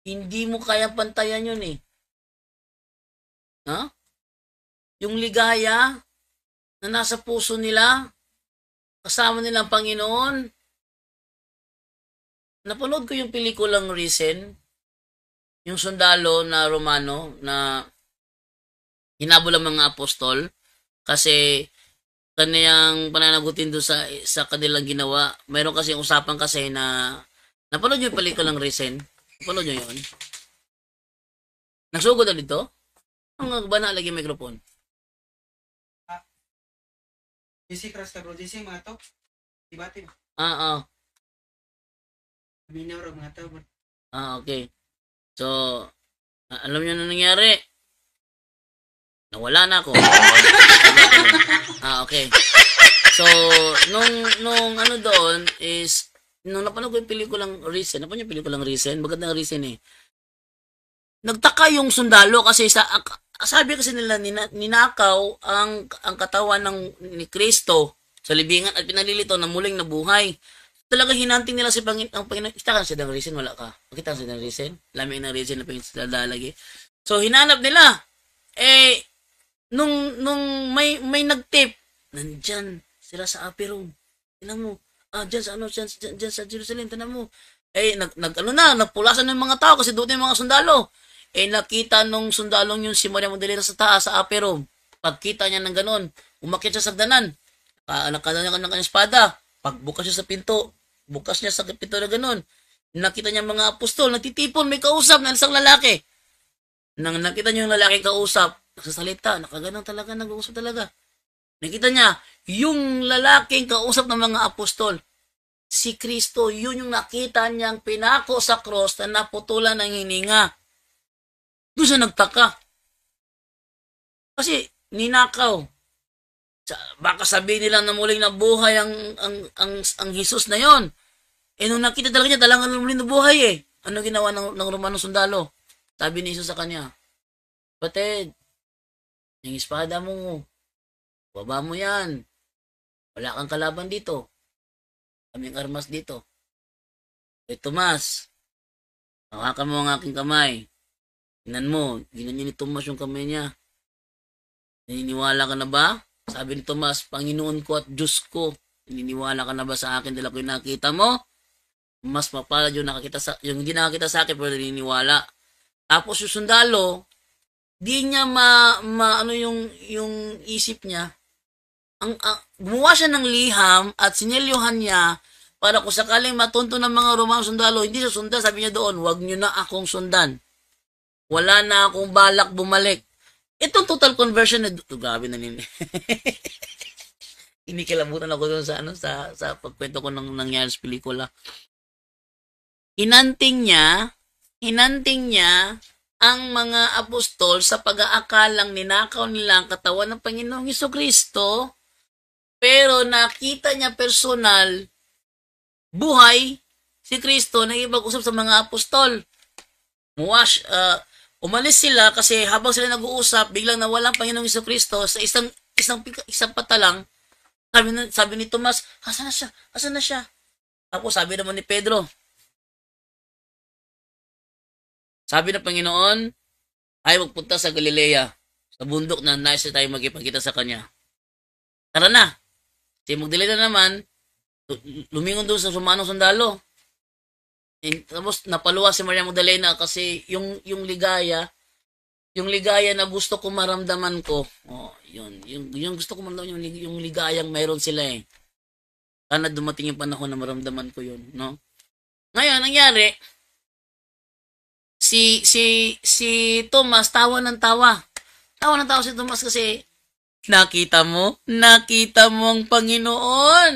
hindi mo kaya pantayan yun eh. Ha? Yung ligaya na nasa puso nila, kasama nilang Panginoon. Napanood ko yung pelikulang Risen, yung sundalo na Romano na hinabol ang mga apostol kasi kaniyang pananagutin doon sa kanilang ginawa. Mayroon kasi usapan kasi na napanood yung pelikulang Risen. Napanood nyo yun? Nagsugod na dito? Ang ba na lagi microphone? JC Cross ka bro, JC mga to. Dibati ba? Minaw ra mga to bro. Okay. So, alam niyo na nangyari? Nawala na ako. Okay. So, nung ano doon is, nung napanood ko yung pelikulang Risen, napanood yung pelikulang Risen, magandang Risen eh. Nagtaka yung sundalo kasi sabi kasi nila ninakaw ang katawan ni Kristo sa libingan at pinalilito na muling nabuhay. Talaga hinanting nila si ang Panginoon. Kita ka siya ng reason, wala ka. Makita ka siya ng reason. Lamig ng reason na pinagdalalagi. So, hinanap nila. Nung may nag-tip, nandyan sila sa upper room. Tinan mo. Dyan sa Jerusalem, tinan mo. Nagpulasan ng mga tao kasi doon yung mga sundalo. Nakita nung sundalong yung si Maria Magdalena sa taas, sa upper room. Pagkita niya ng ganun, umakyat siya sa sagdanan. Nakadala ng kanyang espada. Pagbukas siya sa pinto, bukas niya sa pinto na ganun. Nakita niya mga apostol, nagtitipon, may kausap na isang lalaki. Nang nakita niya yung lalaking kausap, nagsasalita, nakaganon talaga, nag-uusap talaga. Nakita niya, yung lalaking kausap ng mga apostol, si Kristo, yun yung nakita niyang pinako sa cross na naputulan ng hininga. Doon siya nagtaka. Kasi ninakaw. Baka sabihin nila na muling nabuhay ang Jesus na yon. Nung nakita talaga niya, talagang muling nabuhay eh. Ano ginawa ng Romanong sundalo? Sabi ni Jesus sa kanya, "Batid, yung espada mo, baba mo yan. Wala kang kalaban dito. Kaming armas dito. Tomas, hawakan mo ang aking kamay. Tingnan mo, ginanyan ni Tomas yung kamay niya. Naniniwala ka na ba? Sabi ni Tomas, Panginoon ko at Diyos ko, naniniwala ka na ba sa akin dahil ako'y nakita mo? Mas mapalad yung yung hindi nakakita sa akin pero naniniwala. Tapos yung sundalo, di niya ano yung isip niya. Gumawa siya ng liham at sinelyohan niya para kung sakaling matunto ng mga Romano sundalo, hindi siya sundan. Sabi niya doon, wag niyo na akong sundan. Wala na akong balak bumalik. Itong total conversion na grabe na nini. Inikilabutan ako doon sa pagkwento ko ng nangyari sa pelikula. Hinanting niya ang mga apostol sa pag-aakalang ninakaw nila ang katawan ng Panginoong Hesukristo, pero nakita niya personal, buhay, si Kristo, nag-ibag-usap sa mga apostol. Umalis sila kasi habang sila nag-uusap, biglang nawala ang Panginoong Hesukristo sa isang patalang. Sabi ni Tomas, asan na siya? Tapos sabi naman ni Pedro, sabi ng Panginoon, ay magpunta sa Galilea, sa bundok na nais tayo magipagkita sa kanya. Tara na. Si Magdalena naman, lumingon doon sa Romanong sundalo. Tapos napaluwa si Maria Magdalena kasi yung ligaya na gusto ko maramdaman ko. Yung gusto ko maramdaman, yung ligayang mayroon sila eh. Sana dumating yung panahon na maramdaman ko yun, no? Ngayon, nangyari, si Thomas tawa ng tawa. Tawa ng tawa si Thomas kasi nakita mo ang Panginoon.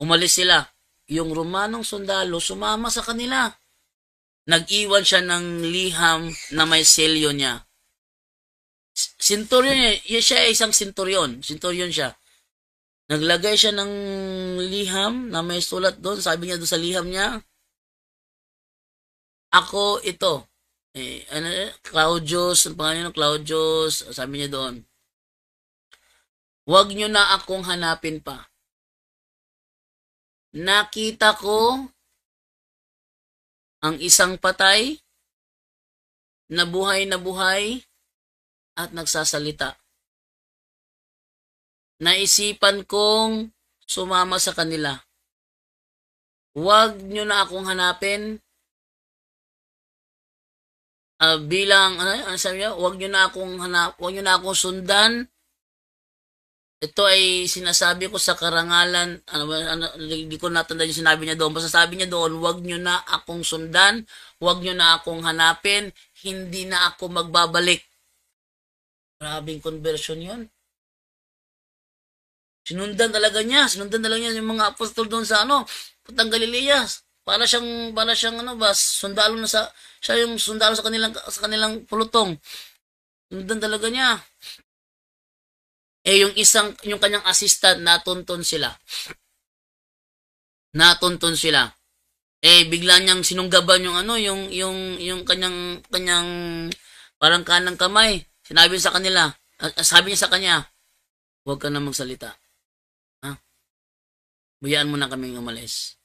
Umalis sila. Yung Romanong sundalo sumama sa kanila. Nag-iwan siya ng liham na may selyo niya. Centurion siya ay isang centurion. Centurion siya. Naglagay siya ng liham na may sulat doon. Sabi niya doon sa liham niya, ako ito. Claudius, ang pangalan ng Claudius, sabi niya doon, huwag niyo na akong hanapin pa. Nakita ko ang isang patay na buhay at nagsasalita. Naisipan kong sumama sa kanila. Huwag nyo na akong hanapin bilang, ano sabi niya? Huwag nyo na akong sundan. Ito ay sinasabi ko sa karangalan, hindi ko natanda yung sinabi niya doon. Basta sabi niya doon, huwag nyo na akong sundan, huwag nyo na akong hanapin, hindi na ako magbabalik. Grabing conversion yun. Sinundan talaga niya yung mga apostol doon sa Putang Galilea. Para siyang sundalo na siya yung sundalo sa kanilang pulutong. Sinundan talaga niya. Yung kanyang assistant, natuntun sila. Bigla niyang sinunggaban yung kanyang parang kanang kamay. Sabi niya sa kanya, huwag ka na magsalita. Bayaan mo na kaming umalis.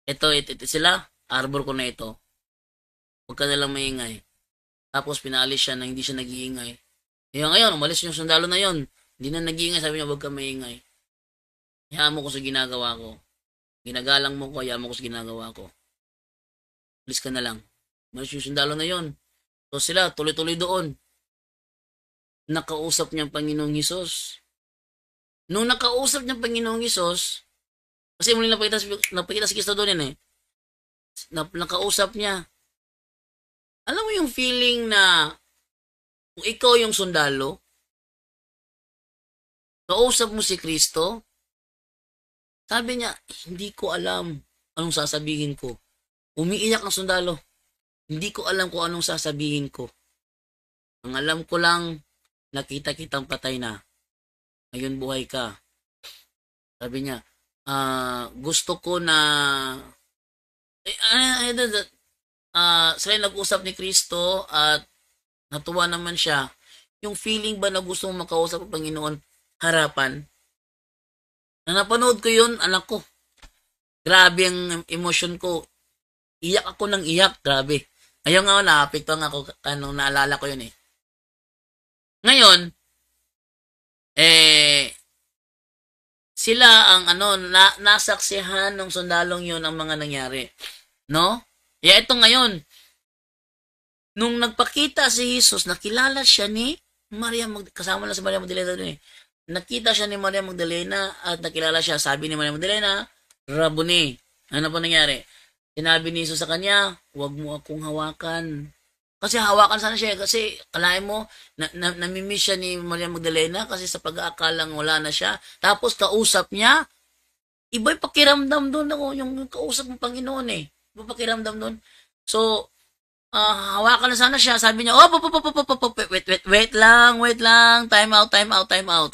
Ito sila, arbor ko na ito. Huwag ka na lang maingay. Tapos pinaalis siya na hindi siya nag-iingay. Ngayon, umalis yung sundalo na yon. Hindi na nag-iingay, sabi niya, huwag ka maingay. Hayaan mo ko sa ginagawa ko. Ginagalang mo ko, hayaan mo ko sa ginagawa ko. Umalis ka na lang. Umalis yung sundalo na yon. So sila, tuloy-tuloy doon. Nakausap niya ang Panginoong Hesus. Nung nakausap niya ang Panginoong Hesus, kasi muli napakita si Kristo doon nakausap niya. Alam mo yung feeling na kung ikaw yung sundalo, kausap mo si Kristo, sabi niya, hindi ko alam anong sasabihin ko. Umiiyak ang sundalo. Hindi ko alam kung anong sasabihin ko. Ang alam ko lang, nakita kitang patay na. Ngayon buhay ka. Sabi niya, gusto ko na sila nag-usap ni Kristo at natuwa naman siya. Yung feeling ba na gusto mong makausap ang Panginoon harapan? Na napanood ko yun, anak ko. Grabe ang emosyon ko. Iyak ako ng iyak, grabe. Ayaw nga, naapektuhan ako, naalala ko yun eh. Ngayon, sila ang nasaksihan ng sundalong yun ang mga nangyari. No? Ito ngayon, nung nagpakita si Jesus, nakilala siya ni Maria kasama lang si Maria Magdalena doon eh. Nakita siya ni Maria Magdalena at nakilala siya. Sabi ni Maria Magdalena, Rabboni. Ano po nangyari? Sinabi ni Jesus sa kanya, huwag mo akong hawakan. Kasi hawakan sana siya. Kasi kalahin mo, namimiss siya ni Maria Magdalena kasi sa pag-aakalang wala na siya. Tapos kausap niya, iba'y pakiramdam doon ako. Yung kausap ng Panginoon eh. Iba pakiramdam doon. So, hawakan na sana siya. Sabi niya, wait lang. Time out.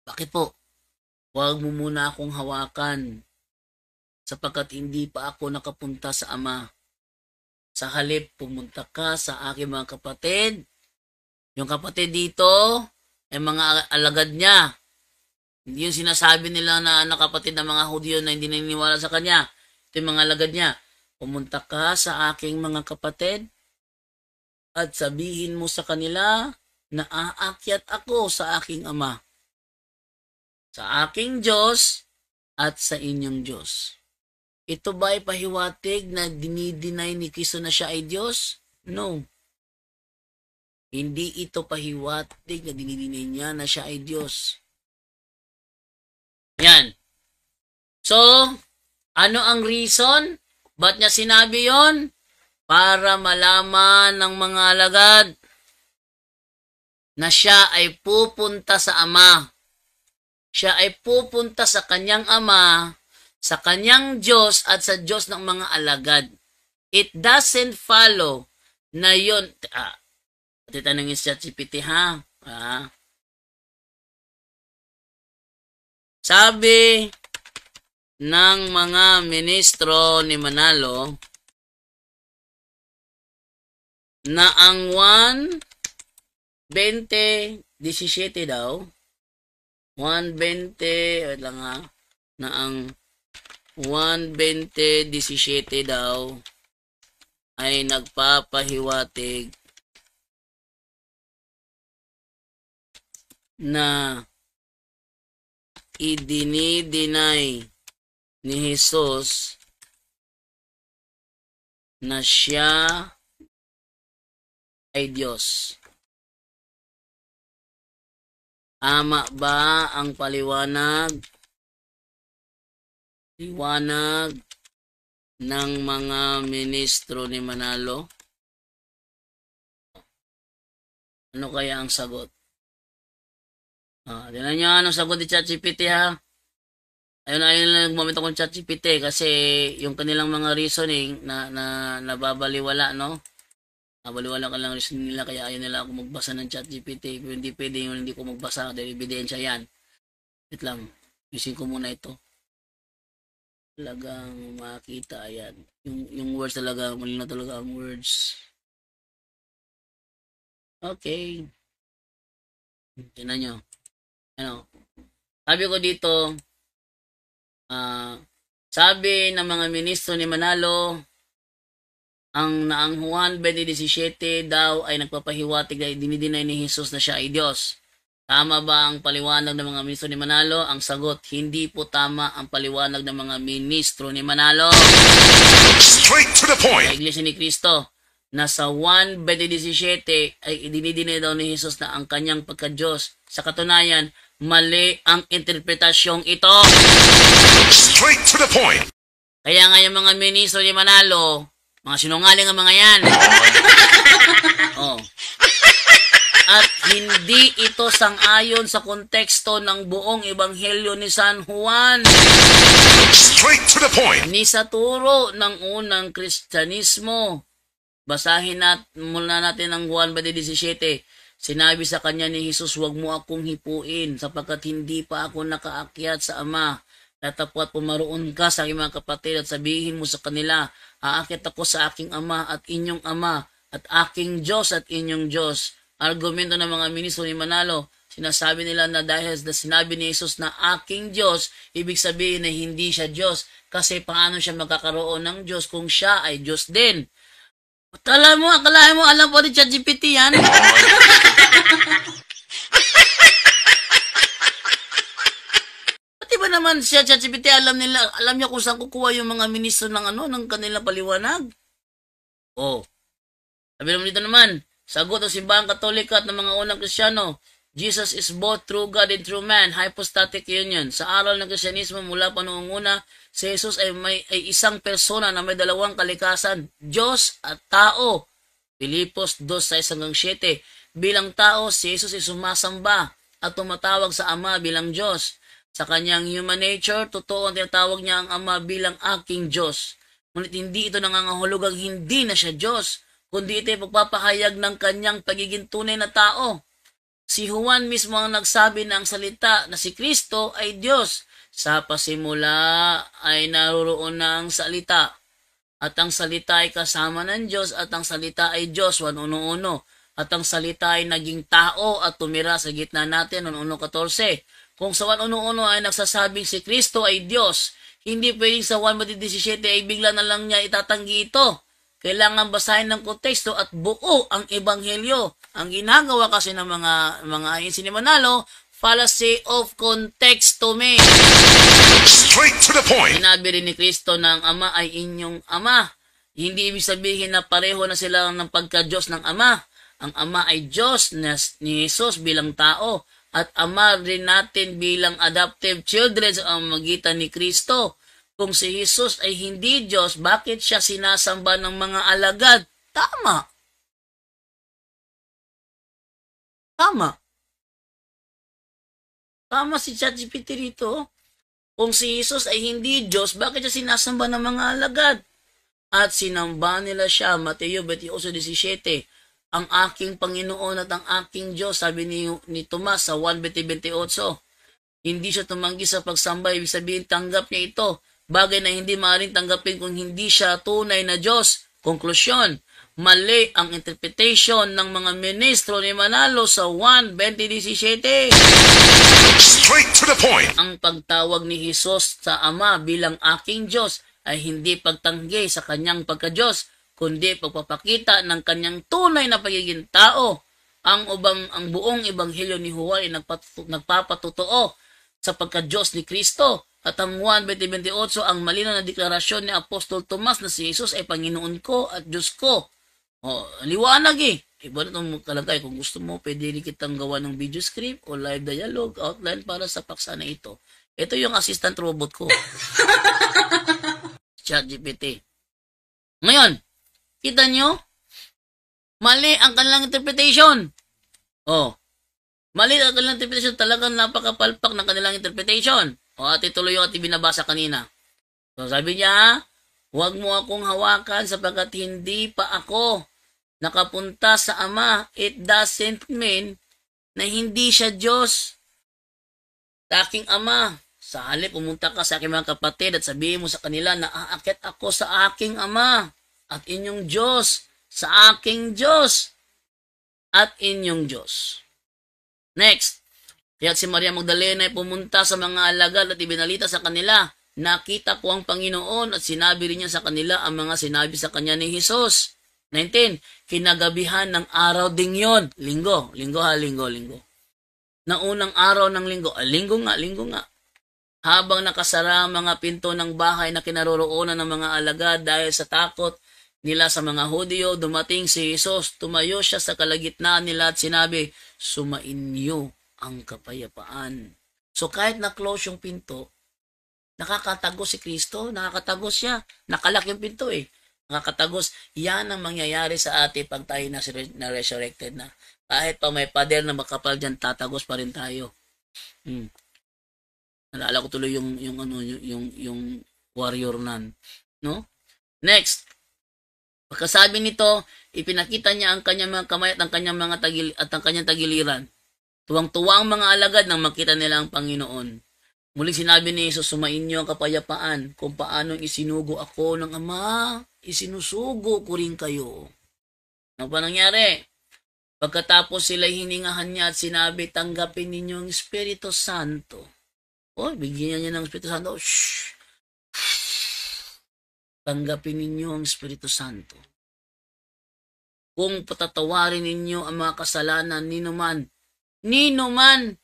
Bakit po? Huwag mo muna akong hawakan sapagkat hindi pa ako nakapunta sa Ama. Sa halip, pumunta ka sa aking mga kapatid. Yung kapatid dito, ay mga alagad niya. Hindi yung sinasabi nila na kapatid ng mga Hudyo na hindi naniniwala sa kanya. Ito yung mga alagad niya. Pumunta ka sa aking mga kapatid at sabihin mo sa kanila na aakyat ako sa aking Ama, sa aking Diyos at sa inyong Diyos. Ito ba ay pahiwatig na dinideny ni Kristo na siya ay Diyos? No. Hindi ito pahiwatig na dinideny niya na siya ay Diyos. Yan. So, ano ang reason? Ba't niya sinabi yon? Para malaman ng mga alagad na siya ay pupunta sa Ama. Siya ay pupunta sa kanyang Ama, sa kanyang Diyos at sa Diyos ng mga alagad. It doesn't follow na yon. Pati tanongin si ChatGPT ha. Sabi ng mga ministro ni Manalo na ang 1:20:17 daw, 1:20, wait lang ha, na ang 1:20:17 daw ay nagpapahiwatig na idinideny ni Jesus na siya ay Diyos. Tama ba ang liwanag ng mga ministro ni Manalo? Ano kaya ang sagot? Tignan nyo anong sagot ni ChatGPT ha. Ayun lang nagmamit akong ChatGPT kasi yung kanilang mga reasoning na nababaliwala, no? Nabaliwala ka lang reasoning nila kaya ayaw nila ako magbasa ng ChatGPT. Pero hindi pwede yung hindi ko magbasa dahil ebidensya yan. Wait lang. Using ko muna ito. Talagang makita yan. Yung words talaga, mali na talaga ang words. Okay. Tignan nyo. Ano? Sabi ko dito, sabi ng mga ministro ni Manalo, ang Juan 20:17 daw ay nagpapahiwatig na dinidinay ni Jesus na siya ay Diyos. Tama ba ang paliwanag ng mga ministro ni Manalo? Ang sagot, hindi po tama ang paliwanag ng mga ministro ni Manalo. Straight to the point. Sa Iglesia ni Cristo, na sa 1:17 ay dinidinay daw ni Jesus na ang kanyang pagka-Diyos. Sa katunayan, mali ang interpretasyong ito. Straight to the point. Kaya nga yung mga ministro ni Manalo, mga sinungaling ang mga yan. At hindi ito sang-ayon sa konteksto ng buong ebanghelyo ni San Juan. Straight to the point. Ni sa turo ng unang Kristyanismo. Basahin muna natin ang Juan 20:17. Sinabi sa kanya ni Jesus, huwag mo akong hipuin sapagkat hindi pa ako nakaakyat sa Ama. Tatapwat pumaroon ka sa aking mga kapatid at sabihin mo sa kanila, aakit ako sa aking Ama at inyong Ama at aking Diyos at inyong Diyos. Argumento ng mga ministro ni Manalo, sinasabi nila na dahil na sinabi ni Jesus na aking Diyos, ibig sabihin na hindi siya Diyos kasi paano siya magkakaroon ng Diyos kung siya ay Diyos din. Akalain mo, alam po ni ChatGPT yan. Pati ba naman siya, ChatGPT, alam niya kung saan kukuha yung mga ministro ng ng kanilang paliwanag? Sabi naman dito naman, sagot ng simbahang Katolika at ng mga unang Kristiyano, Jesus is both true God and true man, hypostatic union. Sa aral ng Kristyanismo mula pa noong una, si Jesus ay isang persona na may dalawang kalikasan, Diyos at tao. Pilipos 2:6-7. Bilang tao, si Jesus ay sumasamba at tumatawag sa Ama bilang Diyos. Sa kanyang human nature, totoo ang tinatawag niya ang Ama bilang aking Diyos. Ngunit hindi ito nangangahulugang hindi na siya Diyos, kundi ito ay pagpapahayag ng kanyang pagiging tunay na tao. Si Juan mismo ang nagsabi na ang salita na si Kristo ay Diyos. Sa pasimula ay naroon na ang salita. At ang salita ay kasama ng Diyos at ang salita ay Diyos, 1:1. At ang salita ay naging tao at tumira sa gitna natin, 1:14. Kung sa 1:1 ay nagsasabing si Kristo ay Diyos, hindi pwedeng sa 1:17 ay bigla na lang niya itatanggi ito. Kailangan basahin ng konteksto at buo ang ebanghelyo. Ang ginagawa kasi ng mga ayon ni Manalo, fallacy of contextomy. Straight to the point. Sinabi rin ni Kristo na ang Ama ay inyong Ama. Hindi ibig sabihin na pareho na sila ng pagka-Diyos ng Ama. Ang Ama ay Diyos ni Jesus bilang tao at Ama rin natin bilang adoptive children sa magitan ni Kristo. Kung si Jesus ay hindi Diyos, bakit siya sinasamba ng mga alagad? Tama. Tama si ChatGPT rito. Kung si Jesus ay hindi Diyos, bakit siya sinasamba ng mga alagad? At sinamba nila siya, Mateo 28:17. ang aking Panginoon at ang aking Diyos, sabi ni Tomas sa 1:28. Hindi siya tumanggi sa pagsamba, ibig sabihin tanggap niya ito. Bagay na hindi maaaring tanggapin kung hindi siya tunay na Diyos. Konklusyon, mali ang interpretation ng mga ministro ni Manalo sa 1:20-17. Straight to the point. Ang pagtawag ni Jesus sa Ama bilang aking Diyos ay hindi pagtanggi sa kanyang pagka-Diyos, kundi pagpapakita ng kanyang tunay na pagiging tao. Ang buong ebanghelyo ni Juan ay nagpapatotoo sa pagka-Diyos ni Kristo. At ang 1:28, ang malinaw na deklarasyon ni Apostol Tomas na si Jesus ay Panginoon ko at Diyos ko. Liwanag eh. Iba na itong kalagay. Kung gusto mo, pwede rin kitang gawa ng video script o live dialogue outline para sa paksa na ito. Ito yung assistant robot ko. ChatGPT. Ngayon, kita nyo? Mali ang kanilang interpretation. Mali ang kanilang interpretation. Talagang napakapalpak ng kanilang interpretation. At ituloy yung ating binabasa kanina. So sabi niya, huwag mo akong hawakan sapagkat hindi pa ako nakapunta sa Ama. It doesn't mean na hindi siya Diyos. Sa aking Ama. Sa halip, pumunta ka sa aking mga kapatid at sabihin mo sa kanila na aakyat ako sa aking Ama at inyong Diyos, sa aking Diyos at inyong Diyos. Next. Kaya't si Maria Magdalena ay pumunta sa mga alagad at ibinalita sa kanila, nakita ko ang Panginoon at sinabi rin niya sa kanila ang mga sinabi sa kanya ni Jesus. 19. Kinagabihan ng araw ding yon. Linggo. Na unang araw ng linggo. Linggo nga. Habang nakasara ang mga pinto ng bahay na kinaroroonan ng mga alagad dahil sa takot nila sa mga Hudyo, dumating si Jesus. Tumayo siya sa kalagitnaan nila at sinabi, sumainyo ang kapayapaan. So kahit na-close yung pinto, nakakatagos si Kristo, nakakatagos siya. Nakalak yung pinto eh. Nakakatagos. Yan ang mangyayari sa atin pag tayo na resurrected na. Kahit pa may pader na makapal dyan, tatagos pa rin tayo. Nalala ko tuloy yung warrior nun. No? Next. Pagkasabi nito, ipinakita niya ang kanyang mga kamay at ang kanyang mga kanyang tagiliran. Tuwang-tuwa ang mga alagad nang makita nila ang Panginoon. Muling sinabi ni Jesus, sumainyo ang kapayapaan. Kung paano isinugo ako ng Ama, isinusugo ko rin kayo. Ano pa nangyari? Pagkatapos sila'y hiningahan niya at sinabi, tanggapin ninyo ang Espiritu Santo. Bigyan niya ng Espiritu Santo. Shhh! Tanggapin ninyo ang Espiritu Santo. Kung patatawarin ninyo ang mga kasalanan Nino man.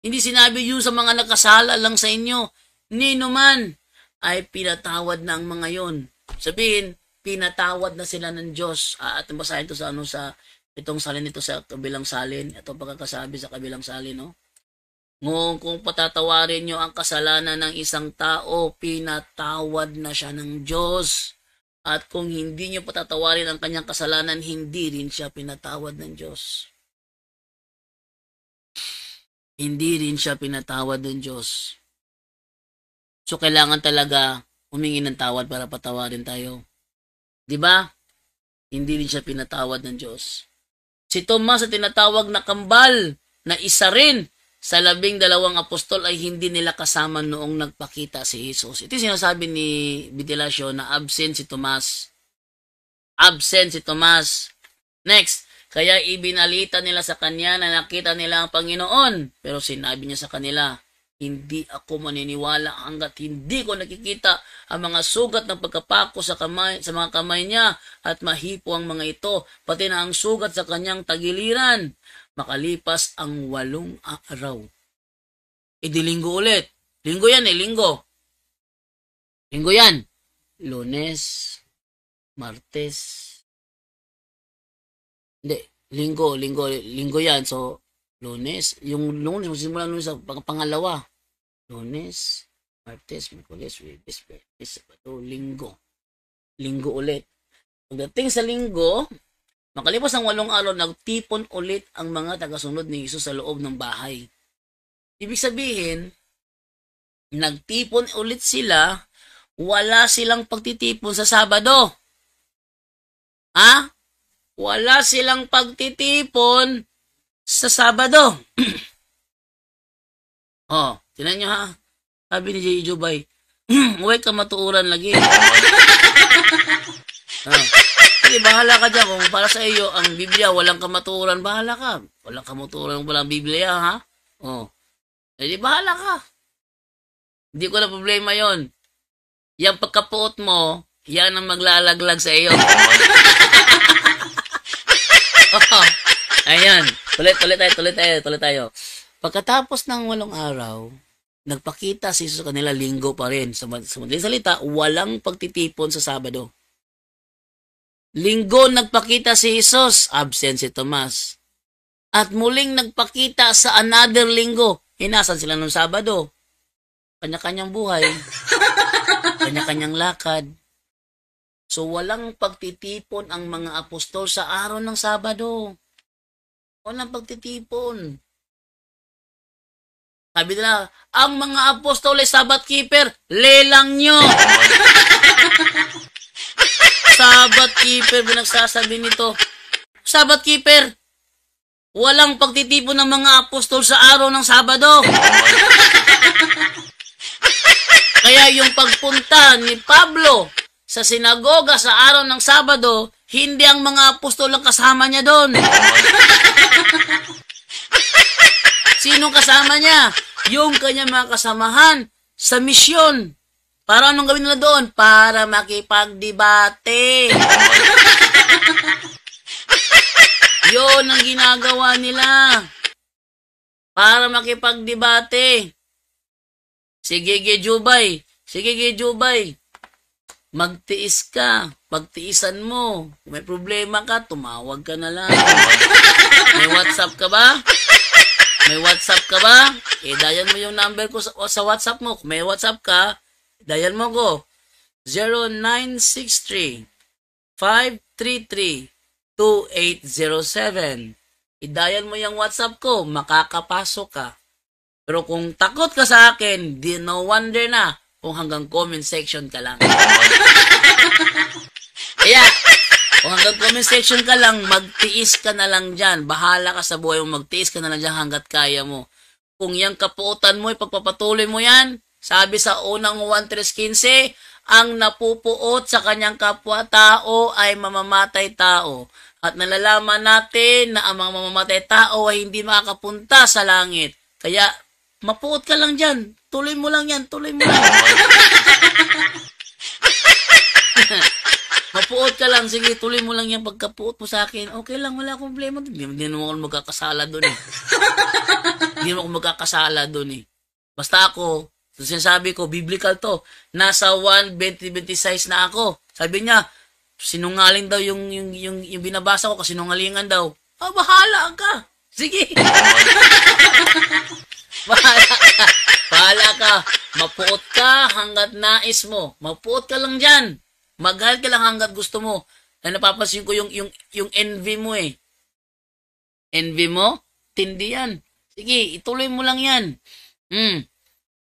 Hindi sinabi yun sa mga nakasala lang sa inyo. Nino man ay pinatawad na ang mga yon. Sabihin, pinatawad na sila ng Diyos. At basahin ito sa itong salin ito sa kabilang salin. Ito pagkakasabi sa kabilang salin, no? Ngunit kung patatawarin nyo ang kasalanan ng isang tao, pinatawad na siya ng Diyos. At kung hindi nyo patatawarin ang kanyang kasalanan, hindi rin siya pinatawad ng Diyos. Hindi rin siya pinatawad ng Diyos. So, kailangan talaga humingi ng tawad para patawarin tayo. Diba? Hindi rin siya pinatawad ng Diyos. Si Tomas na tinatawag na kambal, na isa rin sa 12 apostol ay hindi nila kasama noong nagpakita si Jesus. Ito sinasabi ni Bitilasio na absent si Tomas. Next. Kaya ibinalita nila sa kanya na nakita nila ang Panginoon. Pero sinabi niya sa kanila, hindi ako maniniwala hanggat hindi ko nakikita ang mga sugat ng pagkapako sa mga kamay niya at mahipo ang mga ito, pati na ang sugat sa kanyang tagiliran. Makalipas ang 8 araw. Di linggo ulit. Linggo yan linggo. Linggo yan. Lunes, Martes, hindi, linggo yan. So, Lunes, yung Lunes, magsimula Lunes sa pangalawa. Lunes, Martes, Miyerkules, Huwebes, Biyernes, Sabado, Linggo. Linggo ulit. Pagdating sa linggo, makalipas ang 8 araw, nagtipon ulit ang mga tagasunod ni Jesus sa loob ng bahay. Ibig sabihin, nagtipon ulit sila, wala silang pagtitipon sa Sabado. wala silang pagtitipon sa Sabado. Oh, tinan nyo ha. Sabi ni J. Jubay, huwag ka matuuran lagi. Sige, bahala ka dyan. Kung para sa iyo, ang Biblia, walang kamaturan, bahala ka. Walang kamaturan, walang Biblia, ha? Oh. Eh, di bahala ka. Hindi ko na problema yon. Yung pagkapuot mo, yan ang maglalaglag sa iyo. Oh, ayan. Tuloy tayo. Pagkatapos ng 8 araw, nagpakita si Jesus sa kanila, linggo pa rin. Sa madaling salita, walang pagtitipon sa Sabado. Linggo nagpakita si Jesus, absent si Tomas. At muling nagpakita sa another linggo, hinasan sila ng Sabado. Kanya-kanyang buhay, kanya-kanyang lakad. So walang pagtitipon ang mga apostol sa araw ng Sabado. Walang pagtitipon. Sabi nila, ang mga apostol ay Sabbath keeper, lelang nyo. Sabbath keeper, binagsasabi nito. Sabbath keeper, walang pagtitipon ng mga apostol sa araw ng Sabado. Kaya yung pagpunta ni Pablo sa sinagoga sa araw ng Sabado, hindi ang mga apostol ang kasama niya doon. Sinong kasama niya? Yung kanyang mga kasamahan sa misyon. Para anong gawin nila doon? Para makipagdebate. Yun ang ginagawa nila. Para makipagdebate. Sige, Jubay. Magtiis ka. Pagtiisan mo. Kung may problema ka, tumawag ka na lang. May WhatsApp ka ba? Dial mo yung number ko sa WhatsApp mo. Kung may WhatsApp ka, dial mo ko. 0963-533-2807. I-dial mo yung WhatsApp ko, makakapasok ka. Pero kung takot ka sa akin, no wonder na kung hanggang comment section ka lang. Kaya, kung hanggang comment section ka lang, magtiis ka na lang dyan. Bahala ka sa buhay mo, magtiis ka na lang dyan hanggat kaya mo. Kung yung kapuotan mo, ipagpapatuloy mo yan, sabi sa unang 1:3:15, ang napupuot sa kanyang kapwa-tao ay mamamatay tao. At nalalaman natin na ang mga mamamatay tao ay hindi makakapunta sa langit. Kaya, mapuot ka lang dyan. Tuloy mo lang yan. Mapuot ka lang. Sige, tuloy mo lang yan. Pagkapuot mo sa akin, okay lang, wala akong problema. Hindi naman ako magkakasala doon eh. Basta ako, sinasabi ko, biblical to. Nasa 1:20-26 na ako. Sabi niya, sinungaling daw yung binabasa ko kasi sinungalingan daw. Bahala ka. Sige. Bahala ka. Mapuot ka hanggat nais mo. Mapuot ka lang dyan. Maghal ka lang hanggat gusto mo. Ay napapansin ko yung envy mo eh. Envy mo? Tindi yan. Sige, ituloy mo lang yan.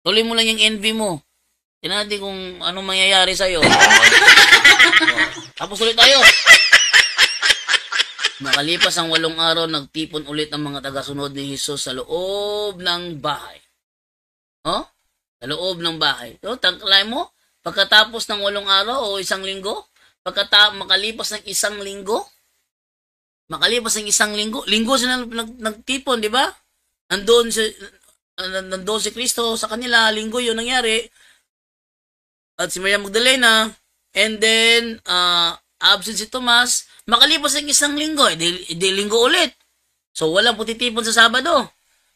Tuloy mo lang yung envy mo. Tingnan natin kung anong mangyayari sa'yo. Tapos ulit tayo. Makalipas ang 8 araw, nagtipon ulit ang mga tagasunod ni Jesus sa loob ng bahay. Sa loob ng bahay. So, tangkalay mo, pagkatapos ng 8 araw o 1 linggo, makalipas ng 1 linggo, linggo sila nagtipon, di ba? Nandoon si Kristo sa kanila, linggo yun nangyari. At si Maria Magdalena, and then, absent si Tomas, makalipas ng 1 linggo, di linggo ulit. So, walang putitipon sa Sabado.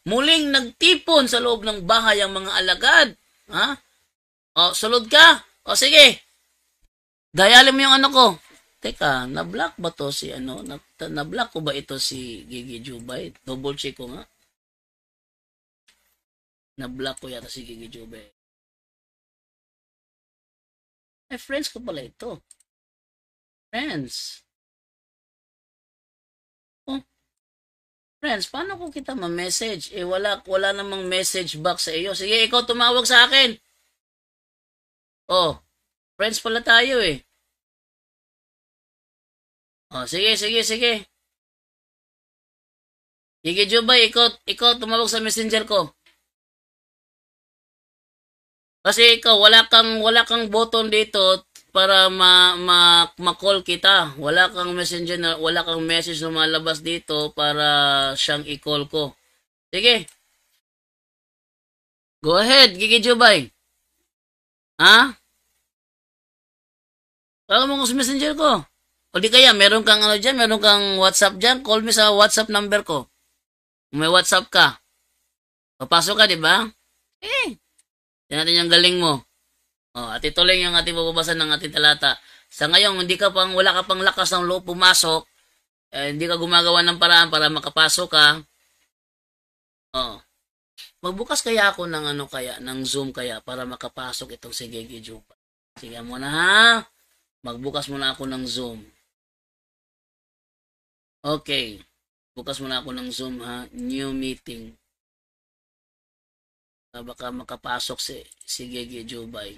Muling nagtipon sa loob ng bahay ang mga alagad. Sulod ka? Sige. Dayalin mo yung anak ko. Teka, na-block ba to si na-block ko ba ito si Gigi Jubay? Double check ko nga. Na-block ko yata si Gigi Jubay. Friends ko pala ito. Friends. Friends, paano ko kita ma-message? Wala namang message box sa iyo. Sige, ikaw tumawag sa akin. Friends pala tayo eh. Oh, sige, sige, sige. Sige, Jubay, ikaw tumawag sa messenger ko. Kasi ikaw, wala kang button dito para ma-call kita. Wala kang messenger wala kang message na malabas dito para siyang i-call ko. Sige. Go ahead, Gigi Jubay. Ha? Tawag mo ko sa messenger ko. O di kaya, meron kang ano dyan, meron kang WhatsApp dyan, call me sa WhatsApp number ko. Kung may WhatsApp ka. Papasok ka, di ba? Tingnan natin yung galing mo. At ito lang yung ating bababasa ng ating talata. Sa ngayon, wala ka pang lakas ng loob pumasok, hindi ka gumagawa ng paraan para makapasok ka. Magbukas kaya ako ng Zoom kaya para makapasok itong si Gigi Juba. Sige muna ha. Magbukas muna ako ng Zoom. Okay. Bukas muna ako ng Zoom ha. New meeting. Baka makapasok si Gigi Jubay.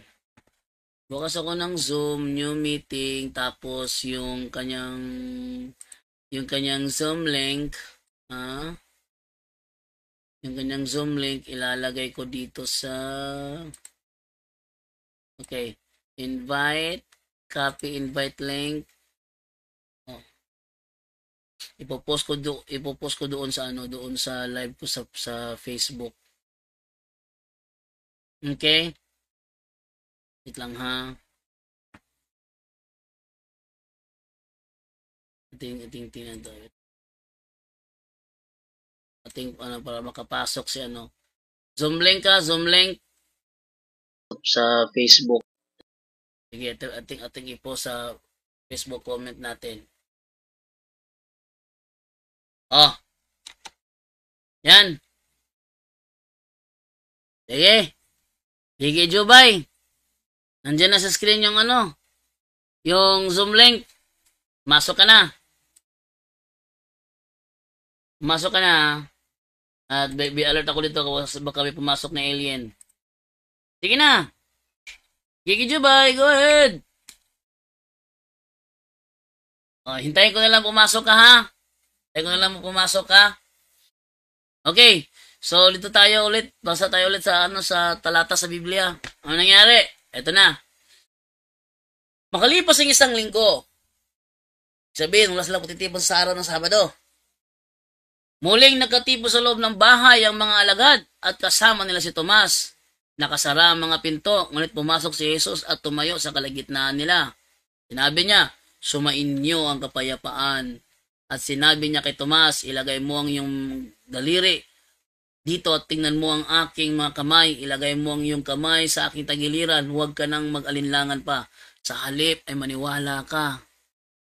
Bukas ako ng Zoom, new meeting, tapos yung kanyang Zoom link, yung kanyang Zoom link ilalagay ko dito sa invite, copy invite link. Ipopost ko doon sa live ko sa Facebook. Okay? Wait lang ha. Ating tingnan to. Para makapasok si Zoom link Zoom link sa Facebook. Sige, ating ipost sa Facebook comment natin. Yan. Sige. Gigi Jubay. Nandiyan na sa screen yung yung Zoom link. Masok ka na. Masok ka na. At be alert ako dito kasi baka may pumasok na alien. Sige na. Gigi Jubay, go ahead. Hintayin ko na lang pumasok ka ha. Hintayin ko na lang pumasok ka. Okay. So, dito tayo ulit. Basa tayo ulit sa talata sa Biblia. Ano nangyari? Ito na. Makalipas ang isang linggo. Sabihin, wala silang kutitipon sa araw ng Sabado. Muling nagkatipo sa loob ng bahay ang mga alagad at kasama nila si Tomas. Nakasara ang mga pinto, ngunit pumasok si Jesus at tumayo sa kalagitnaan nila. Sinabi niya, sumainyo ang kapayapaan. At sinabi niya kay Tomas, ilagay mo ang iyong daliri dito at tingnan mo ang aking mga kamay, ilagay mo ang iyong kamay sa aking tagiliran, huwag ka nang mag-alinlangan pa. Sa halip ay maniwala ka.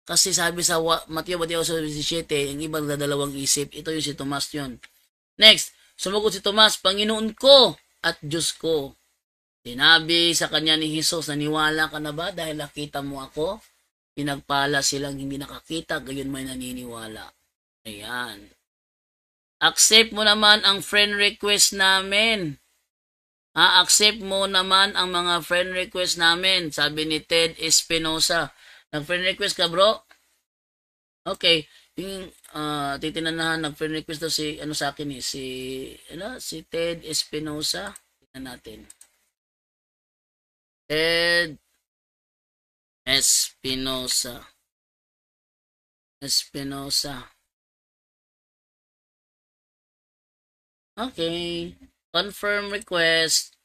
Kasi sabi sa Mateo 17, ang ibang dadalawang isip, ito yung si Tomas yun. Next, sumagot si Tomas, Panginoon ko at Diyos ko. Sinabi sa kanya ni Jesus, naniwala ka na ba dahil nakita mo ako? Pinagpala silang hindi nakakita, gayon may naniniwala. Ayan. Accept mo naman ang friend request namin. Accept mo naman ang mga friend request namin. Sabi ni Ted Espinosa. Nag-friend request ka, bro? Okay. Yung titinanahan, nag-friend request daw sa akin si Ted Espinosa. Tingnan natin. Ted Espinosa. Okay. Confirm request.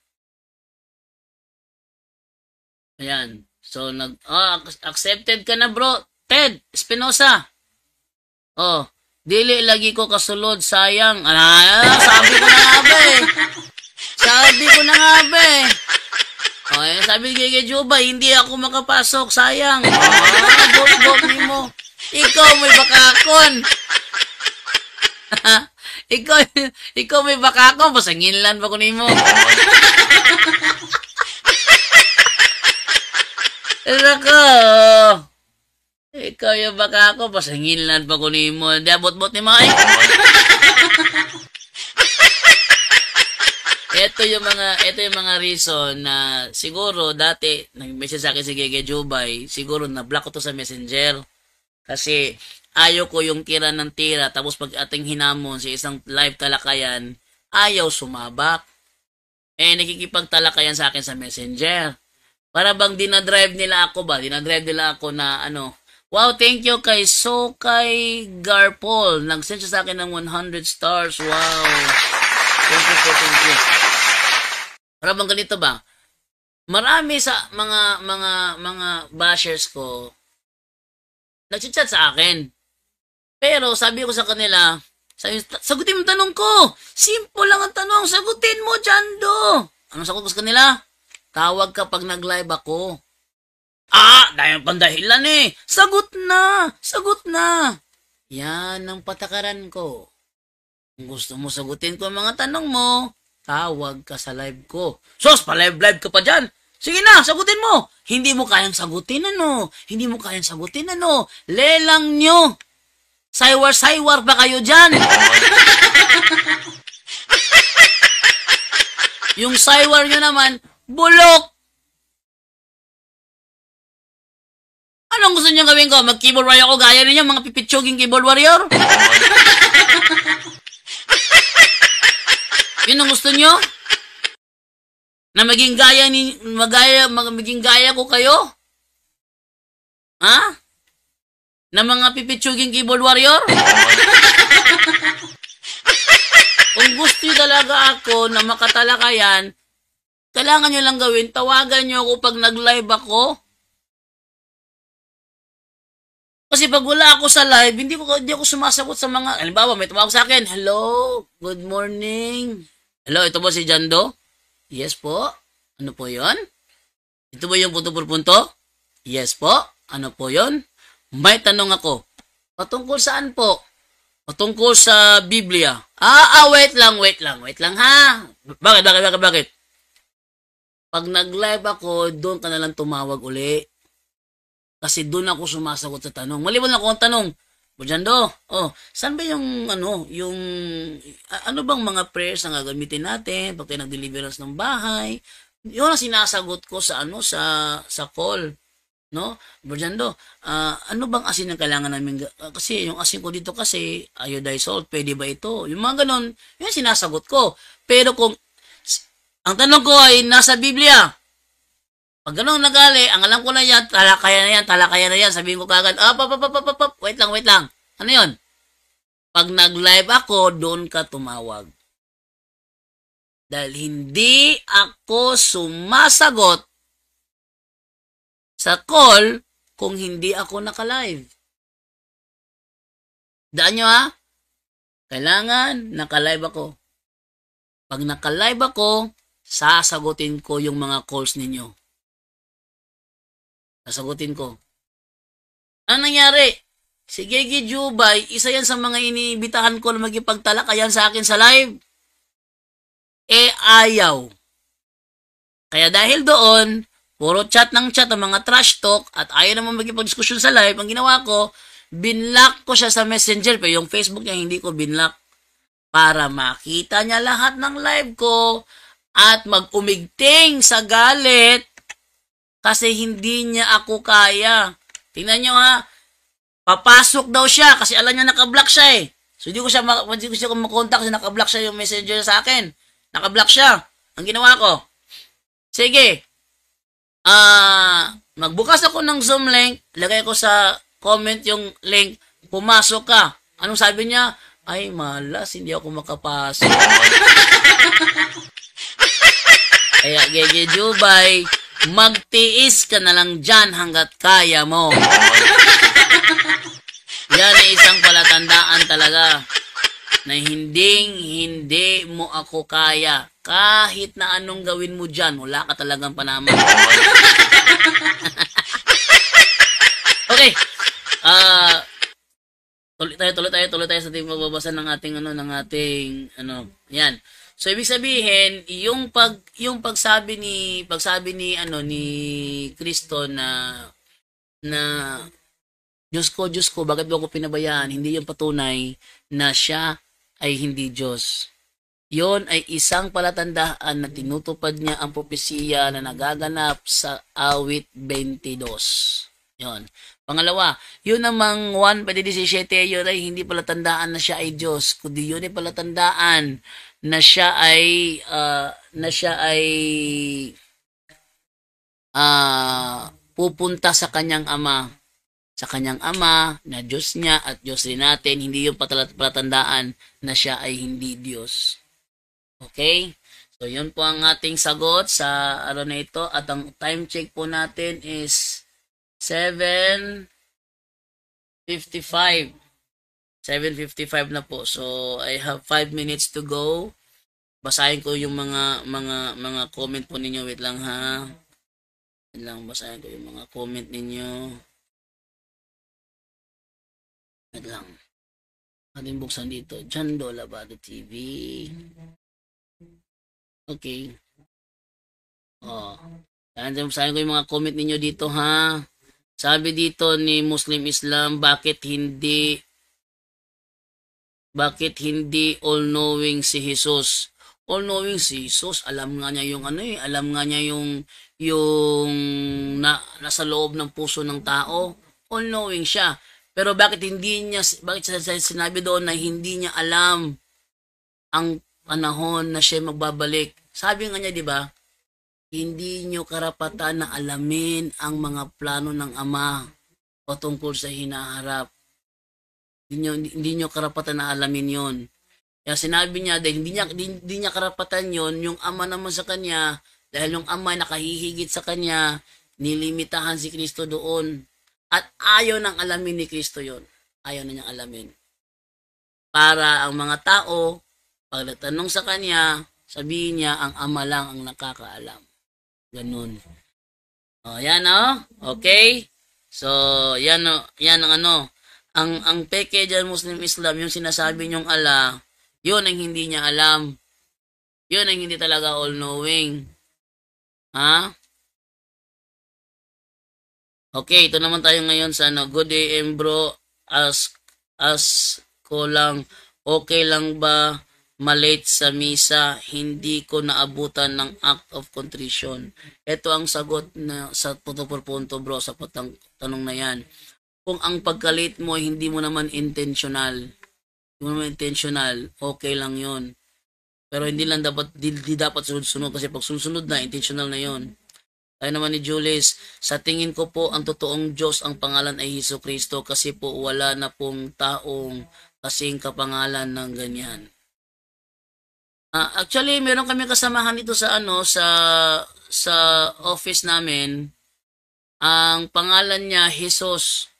Ayan. So, accepted ka na, bro. Ted Espinosa. Dili lagi ko kasulod, sayang. Sabi ko na nga ba eh. Sabi kay Juba, hindi ako makapasok, sayang. Bot mo. Ikaw may bakakon. Ikaw may bakakon, pasanginlan ba ko nimo? Nako. Ikaw yung bakakon, pasanginlan pa ko nimo. Dabot-bot ni Mike. Ito yung mga reason na siguro dati nag-message sa akin si Gege Jubay, siguro na-block ko to sa Messenger. Kasi ayaw ko yung tira ng tira, tapos pag ating hinamon sa isang live talakayan, ayaw sumabak. Nakikipagtalakayan sa akin sa Messenger. Para bang dinadrive nila ako ba? Dinadrive nila ako na wow, thank you kay Sokay Garpol. Nag-send siya sa akin ng 100 stars. Wow. Thank you po, thank you. Para bang ganito ba? Marami sa mga bashers ko nag-chat sa akin. Pero sabi ko sa kanila, sagutin mo tanong ko. Simple lang ang tanong. Sagutin mo, Jando. Anong sagot ko sa kanila? Tawag ka pag nag-live ako. Dahil pandahilan eh. Sagot na. Sagot na. Yan ang patakaran ko. Kung gusto mo sagutin ko ang mga tanong mo, tawag ka sa live ko. Sos, pa-live ka pa dyan. Sige na, sagutin mo. Hindi mo kayang sagutin Hindi mo kayang sagutin Lelang nyo. Saywar-saywar pa kayo dyan. Yung saywar nyo naman, bulok. Anong gusto nyo gawin ko? Mag-keyboard warrior ako gaya ninyo, mga pipitsuging keyboard warrior? Yun ang gusto nyo? Na maging gaya ko kayo? Ha? Na mga pipitsuging keyboard warrior? Kung gusto nyo talaga ako na makatalakayan, kailangan nyo lang gawin, tawagan nyo ako pag nag-live ako. Kasi pag wala ako sa live, hindi ako sumasagot sa mga, halimbawa, may tumawag sa akin, hello, good morning. Hello, ito ba si Jando? Yes po. Ano po yon? Ito ba yung punto por punto? Yes po. Ano po yon? May tanong ako. Patungkol saan po? Patungkol sa Biblia. Wait lang ha. Bakit? Pag nag-live ako, doon ka na lang tumawag uli. Kasi doon ako sumasagot sa tanong. Maliban ako ang tanong. Bujando, saan ba yung ano bang mga prayers na gagamitin natin pag tayo nag-deliverance ng bahay? Yun ang sinasagot ko sa sa call, no? Bujando, ano bang asin ang kailangan namin? Kasi yung asin ko dito kasi iodized salt, pwede ba ito? Yung mga ganon, yun sinasagot ko. Pero kung ang tanong ko ay nasa Biblia, pag ganun nagali, ang alam ko na yan, talakayan na yan, sabihin ko kagad, wait lang. Ano yun? Pag nag-live ako, doon ka tumawag. Dahil hindi ako sumasagot sa call kung hindi ako naka-live. Daan nyo ha? Kailangan naka-live ako. Pag naka-live ako, sasagutin ko yung mga calls ninyo. Sasagutin ko. Ano nangyari? Si Gigi Jubay, isa yan sa mga iniibitahan ko na magipagtalakayan sa akin sa live. Ayaw. Kaya dahil doon, puro chat ng chat ang mga trash talk at ayaw naman magipag-diskusyon sa live, ang ginawa ko, binlock ko siya sa Messenger. Pero yung Facebook niya hindi ko binlock para makita niya lahat ng live ko at mag-umigting sa galit. Kasi hindi niya ako kaya. Tingnan nyo ha. Papasok daw siya kasi alam niya naka-block siya eh. So hindi ko siya makontak kasi naka-block siya yung messenger sa akin. Naka-block siya. Ang ginawa ko, sige. Magbukas ako ng Zoom link. Lagay ko sa comment yung link. Pumasok ka. Anong sabi niya? Ay malas, hindi ako makapasok. Kaya Gege Jubay, magtiis ka na lang dyan hanggat kaya mo. Yan ay isang palatandaan talaga na hindi mo ako kaya. Kahit na anong gawin mo dyan, wala ka talagang panaman. Okay. Tuloy tayo sa ating magbabasa ng ating yan. So ibig sabihin, yung pagsabi ni Kristo na Diyos ko, bakit mo ako pinabayaan? Hindi yung patunay na siya ay hindi Diyos. Yon ay isang palatandaan na tinutupad niya ang propesiya na nagaganap sa awit 22. Yon. Pangalawa, yun namang 1:17, yun ay hindi palatandaan na siya ay Diyos, kundi yun ay palatandaan na siya ay pupunta sa kanyang ama. Sa kanyang ama na Diyos niya at Diyos rin natin, hindi yung palatandaan na siya ay hindi Diyos. Okay? So, yun po ang ating sagot sa araw na ito. At ang time check po natin is 7:55. 7:55 na po. So, I have 5 minutes to go. Basahin ko yung mga comment po ninyo. Wait lang ha. Wait lang, basahin ko yung mga comment ninyo. Wait lang. Ating buksan dito. John Dolabado TV. Okay. Basahin ko yung mga comment ninyo dito ha. Sabi dito ni Muslim Islam, bakit hindi all-knowing si Jesus? All-knowing si Jesus, alam nga niya yung alam nga niya yung nasa loob ng puso ng tao. All-knowing siya. Pero bakit sinabi doon na hindi niya alam ang panahon na siya magbabalik? Sabi nga niya, di ba? Hindi niyo karapatan na alamin ang mga plano ng Ama o tungkol sa hinaharap. Hindi niyo karapatan na alamin yon. Kaya sinabi niya, dahil hindi niya karapatan yon, yung Ama naman sa kanya, dahil yung Ama nakahihigit sa kanya, nilimitahan si Kristo doon. At ayaw nang alamin ni Kristo yon. Ayaw na niyang alamin. Para ang mga tao, pag natanong sa kanya, sabihin niya, ang Ama lang ang nakakaalam. Ganun. Yan Okay? So, yan ang ang peke dyan, Muslim Islam, yung sinasabi niyong Allah, yun ang hindi niya alam. Yun ang hindi talaga all-knowing. Ha? Okay, ito naman tayo ngayon sa Good day, bro. Ask ko lang, okay lang ba malate sa misa, hindi ko naabutan ng act of contrition? Ito ang sagot na sa punto por punto, bro, sa tanong na yan. Kung ang pagka-late mo hindi mo naman intentional, okay lang yon. Pero hindi dapat sunod-sunod, kasi pag sunod na, intentional na yon. Tayo naman ni Julius, sa tingin ko po ang totoong Diyos ang pangalan ay Hesus Kristo, kasi po wala na pong taong kasing kapangalan ng ganyan. Actually, meron kami kasamahan dito sa sa office namin. Ang pangalan niya Jesus.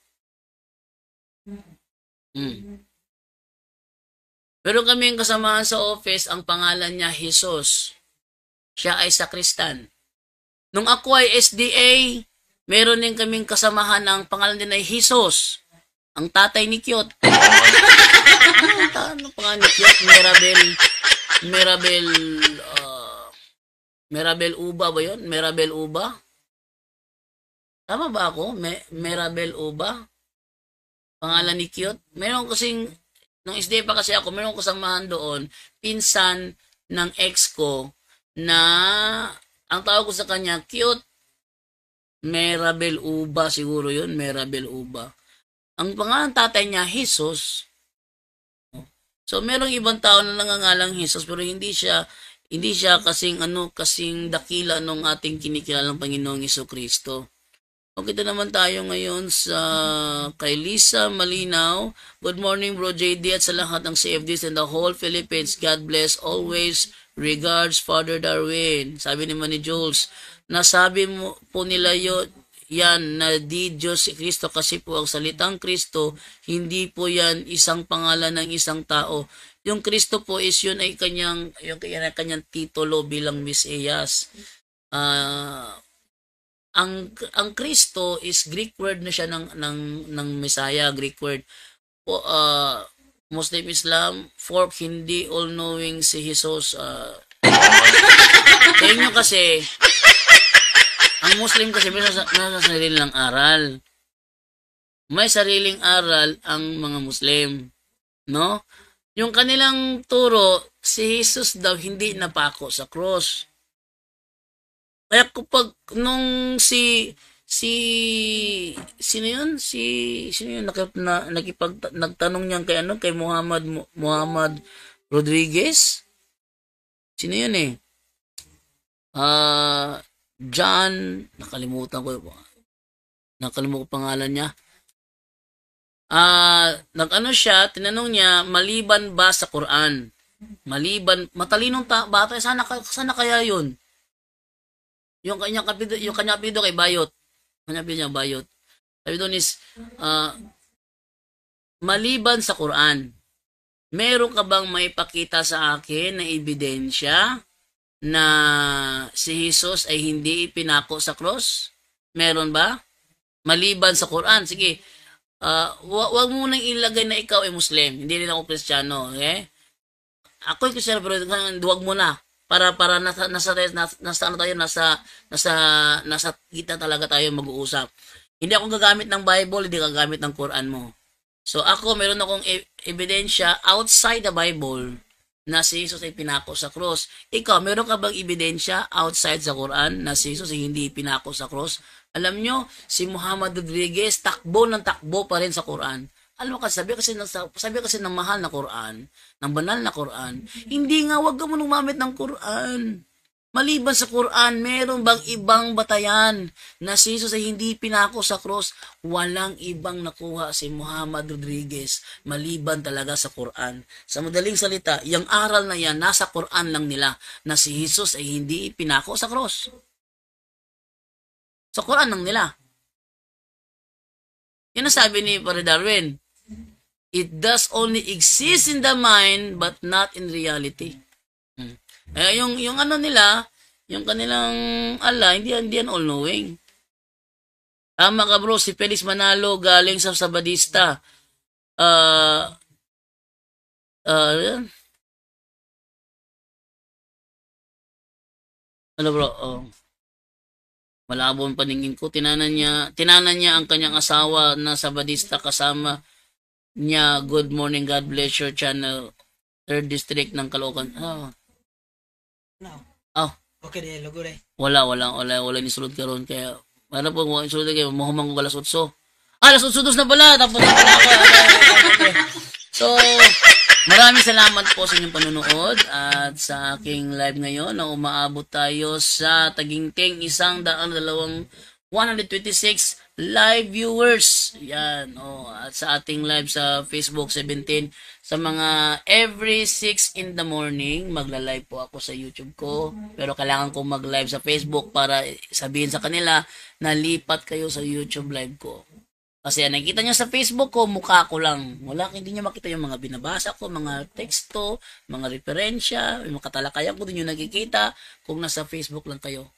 Meron kami kasamahan sa office, ang pangalan niya Jesus. Siya ay sakristan. Nung ako ay SDA, meron din kaming kasamahan ng pangalan din ay Jesus. Ang tatay ni Kyot. Ano pangalan ni Kyot? Mirabel Uba ba yun? Mirabel Uba? Tama ba ako? Mirabel Uba? Pangalan ni Kyot? Meron kasing, nung SDA pa kasi ako, meron kasamahan doon, pinsan ng ex ko, na ang tawag ko sa kanya, Kyot. Mirabel Uba siguro yun, Mirabel Uba. Ang pangalan tatay niya, Jesus. So, merong ibang tao na nangangalang Jesus, pero hindi siya kasing dakila nung ating kinikilalang Panginoong Jesucristo. Okay, ito naman tayo ngayon sa kay Lisa Malinaw. Good morning, Bro JD, at sa lahat ng CFDs and the whole Philippines. God bless always. Regards, Father Darwin. Sabi naman ni Jules, nasabi mo po nila yan na di Diyos si Kristo, kasi po ang salitang Kristo, hindi po yan isang pangalan ng isang tao. Yung Kristo po is yun ay kanyang titulo bilang Mesiyas. Ang Kristo is Greek word na siya ng Messiah, Greek word. Muslim Islam, hindi all-knowing si Jesus. Kaya nyo kasi, ang Muslim kasi may sariling aral. May sariling aral ang mga Muslim. No? Yung kanilang turo, si Jesus daw hindi napako sa cross. Kaya kapag nung si sino yun? Sino yun nagtanong niyan kay kay Muhammad Rodriguez? Sino yun eh? John, nakalimutan ko pangalan niya. Nag-ano siya, tinanong niya, maliban ba sa Quran? Matalinong bata, sana kaya yun? Yung kanya apelyido kay Bayot. Kanya apelyido niya Bayot. Sabi doon is, maliban sa Quran, meron ka bang maipakita sa akin na ebidensya na si Jesus ay hindi ipinako sa cross? Meron ba? Maliban sa Quran. Sige, wag mo nang ilagay na ikaw ay Muslim. Hindi rin ako Kristiyano. Okay? Ako'y Kristiyano pero wag mo na. Para nasa gitna talaga tayo mag-uusap. Hindi ako gagamit ng Bible, hindi gagamit ng Quran mo. So ako, meron akong ebidensya outside the Bible na si Jesus ay pinako sa cross. Ikaw, meron ka bang ebidensya outside sa Quran na si Jesus ay hindi pinako sa cross? Alam nyo, si Muhammad Rodriguez, takbo pa rin sa Quran. Alam mo kasi, sabi kasi ng mahal na Quran, ng banal na Quran, hindi nga, wag ka mo lumamit ng Quran. Maliban sa Quran, meron bang ibang batayan na si Jesus ay hindi pinako sa cross? Walang ibang nakuha si Muhammad Rodriguez maliban talaga sa Quran. Sa madaling salita, yung aral na yan, nasa Quran lang nila na si Jesus ay hindi pinako sa cross. Sa Quran lang nila. Yan ang sabi ni Pare Darwin. It does only exist in the mind but not in reality. Yung ano nila, yung kanilang Allah, hindi yan all-knowing. Tama ka bro, si Felix Manalo galing sa Sabadista. Ano bro, malabo ang paningin ko. Tinanan niya ang kanyang asawa na Sabadista kasama niya. Good morning, God bless your channel. 3rd District ng Caloocan. No. Oh. Okay, di logo rin. Wala ni sulod karon kaya ano po mo sulod kay mahumang ko alas 8. Alas 8 na pala tapos na pala ako. Okay. So, maraming salamat po sa inyong panunood at sa aking live ngayon na umaabot tayo sa taginting 126 live viewers. Yan. At sa ating live sa Facebook 17. Sa mga every 6 in the morning, magla-live po ako sa YouTube ko. Pero kailangan ko mag-live sa Facebook para sabihin sa kanila na lipat kayo sa YouTube live ko. Kasi nakikita nyo sa Facebook ko, mukha ko lang. Hindi nyo makita yung mga binabasa ko, mga teksto, mga referensya, yung mga katalakayan ko, din nyo nakikita kung nasa Facebook lang kayo.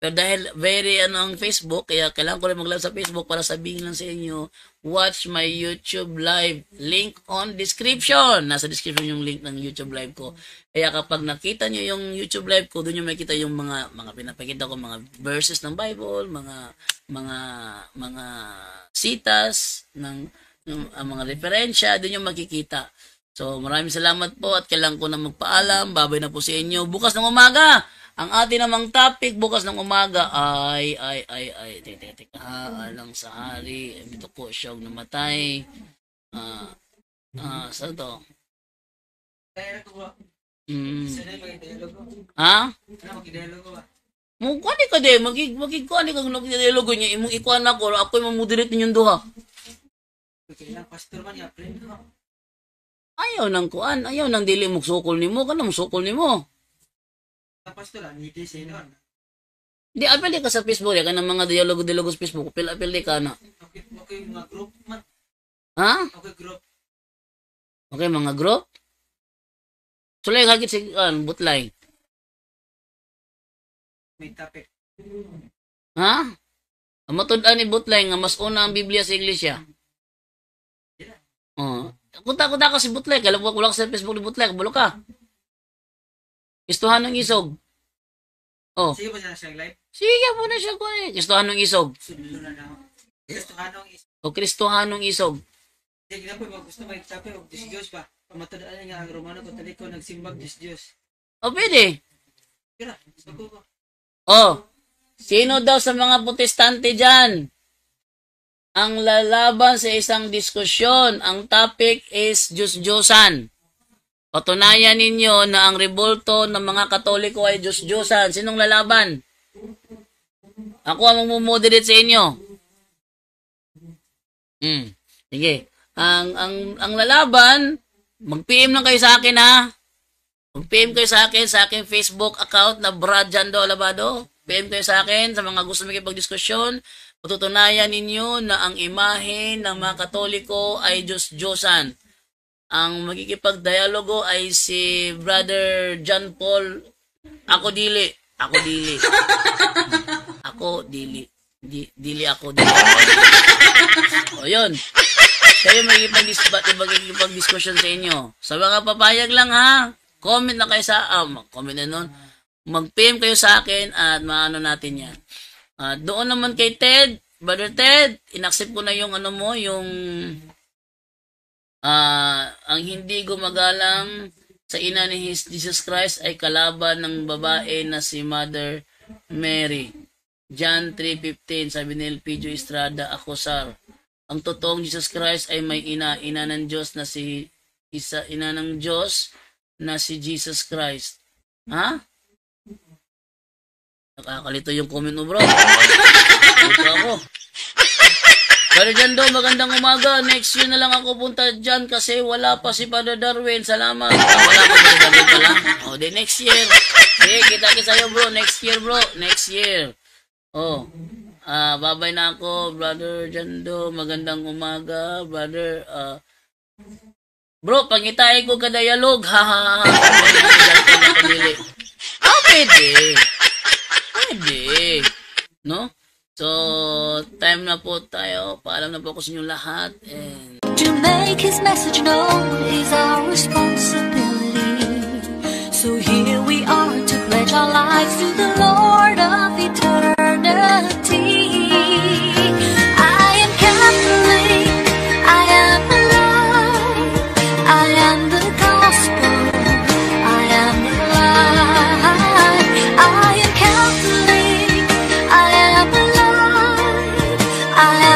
Pero dahil very ang Facebook, kaya kailangan ko rin mag-live sa Facebook para sabihin lang sa inyo, watch my YouTube live. Link on description. Nasa description yung link ng YouTube live ko. Kaya kapag nakita nyo yung YouTube live ko, doon nyo makita yung mga pinapakita ko, mga verses ng Bible, mga sitas, mga referensya, doon nyo makikita. So maraming salamat po at kailangan ko na magpaalam. Babay na po sa inyo. Bukas ng umaga! Ang ating namang topic bukas ng umaga ay alang sa hari, ito ko siyang namatay. Saan to? Ha? Mukha ka de, magigkuha ni kang nagdialogo niya, imong ikuha na ko, ako yung mamudirit ninyong duha. Ayaw nang kuan, ayaw nang dili mo sukol nimo, kanang sukol nimo. Tapos to lang, hindi sino. Di, apel ka sa Facebook, ya ka ng mga dialogo sa Facebook, apel ka na. Okay, mga group man. Ha? Okay, group. Okay, mga group? Sulay, hagit si, butlay. May topic. Ha? Ang matod-an ni butlay, nga mas una ang Biblia sa iglesia. Kunta ka si butlay, kalabwak ko lang sa Facebook ni butlay, kabulo ka. Kistuhan ng isog. Sige ba siya live? Sige po na siya ko eh. Kistuhan ng isog. Kristuhan ng isog. Sige na po, gusto may topic o Diyos ba? Pamatadaan nga ang Romano kung tali ko nagsimbag Diyos. Pwede. Kira, sago ko. Sino daw sa mga protestante dyan ang lalaban sa isang diskusyon? Ang topic is Diyos-Diyosan. Patunayan ninyo na ang revolto ng mga Katoliko ay Diyos-Diyosan. Sinong lalaban? Ako ang magmumoderate sa inyo. Sige. Ang lalaban, mag-PM lang kayo sa akin ha. Mag-PM kayo sa aking Facebook account na Brad Jando Alabado. PM kayo sa akin sa mga gusto makipag-diskusyon. Patutunayan ninyo na ang imahe ng mga Katoliko ay Diyos-Diyosan. Ang magkikipag-dialogo ay si Brother John Paul. Ako dili. Dili ako. O yun. Kayo magkikipag-diskusyon sa inyo. Sa mga papayag lang ha. Comment na kayo sa, comment na nun. Mag-PM kayo sa akin at maano natin yan. Doon naman kay Ted, Brother Ted, inaccept ko na yung ang hindi gumagalang sa ina ni Jesus Christ ay kalaban ng babae na si Mother Mary. John 3:15, sabi ni Elpidio Estrada, Acosar. Ang totoong Jesus Christ ay may ina ng Diyos na ina ng Diyos na si Jesus Christ. Ha? Nakakalito yung comment mo, bro. Dito ako. Pero dyan daw, magandang umaga. Next year na lang ako punta dyan kasi wala pa si Father Darwin. Salamat. Wala pa Father Darwin pala. O, di next year. Okay, kita sa'yo, bro. Next year, bro. Next year. Oh. Babay na ako, Brother Jando. Magandang umaga, Brother. Bro, pangitay ko ka dialogue. Ha. Pwede. No? So, time na po tayo. Paalam na po ako sa inyo lahat. And to make His message known is our responsibility. So here we are to pledge our lives to the Lord of eternity. I am Catholic, I am alive, I am the gospel, I am the light. I am Catholic, I am alive, I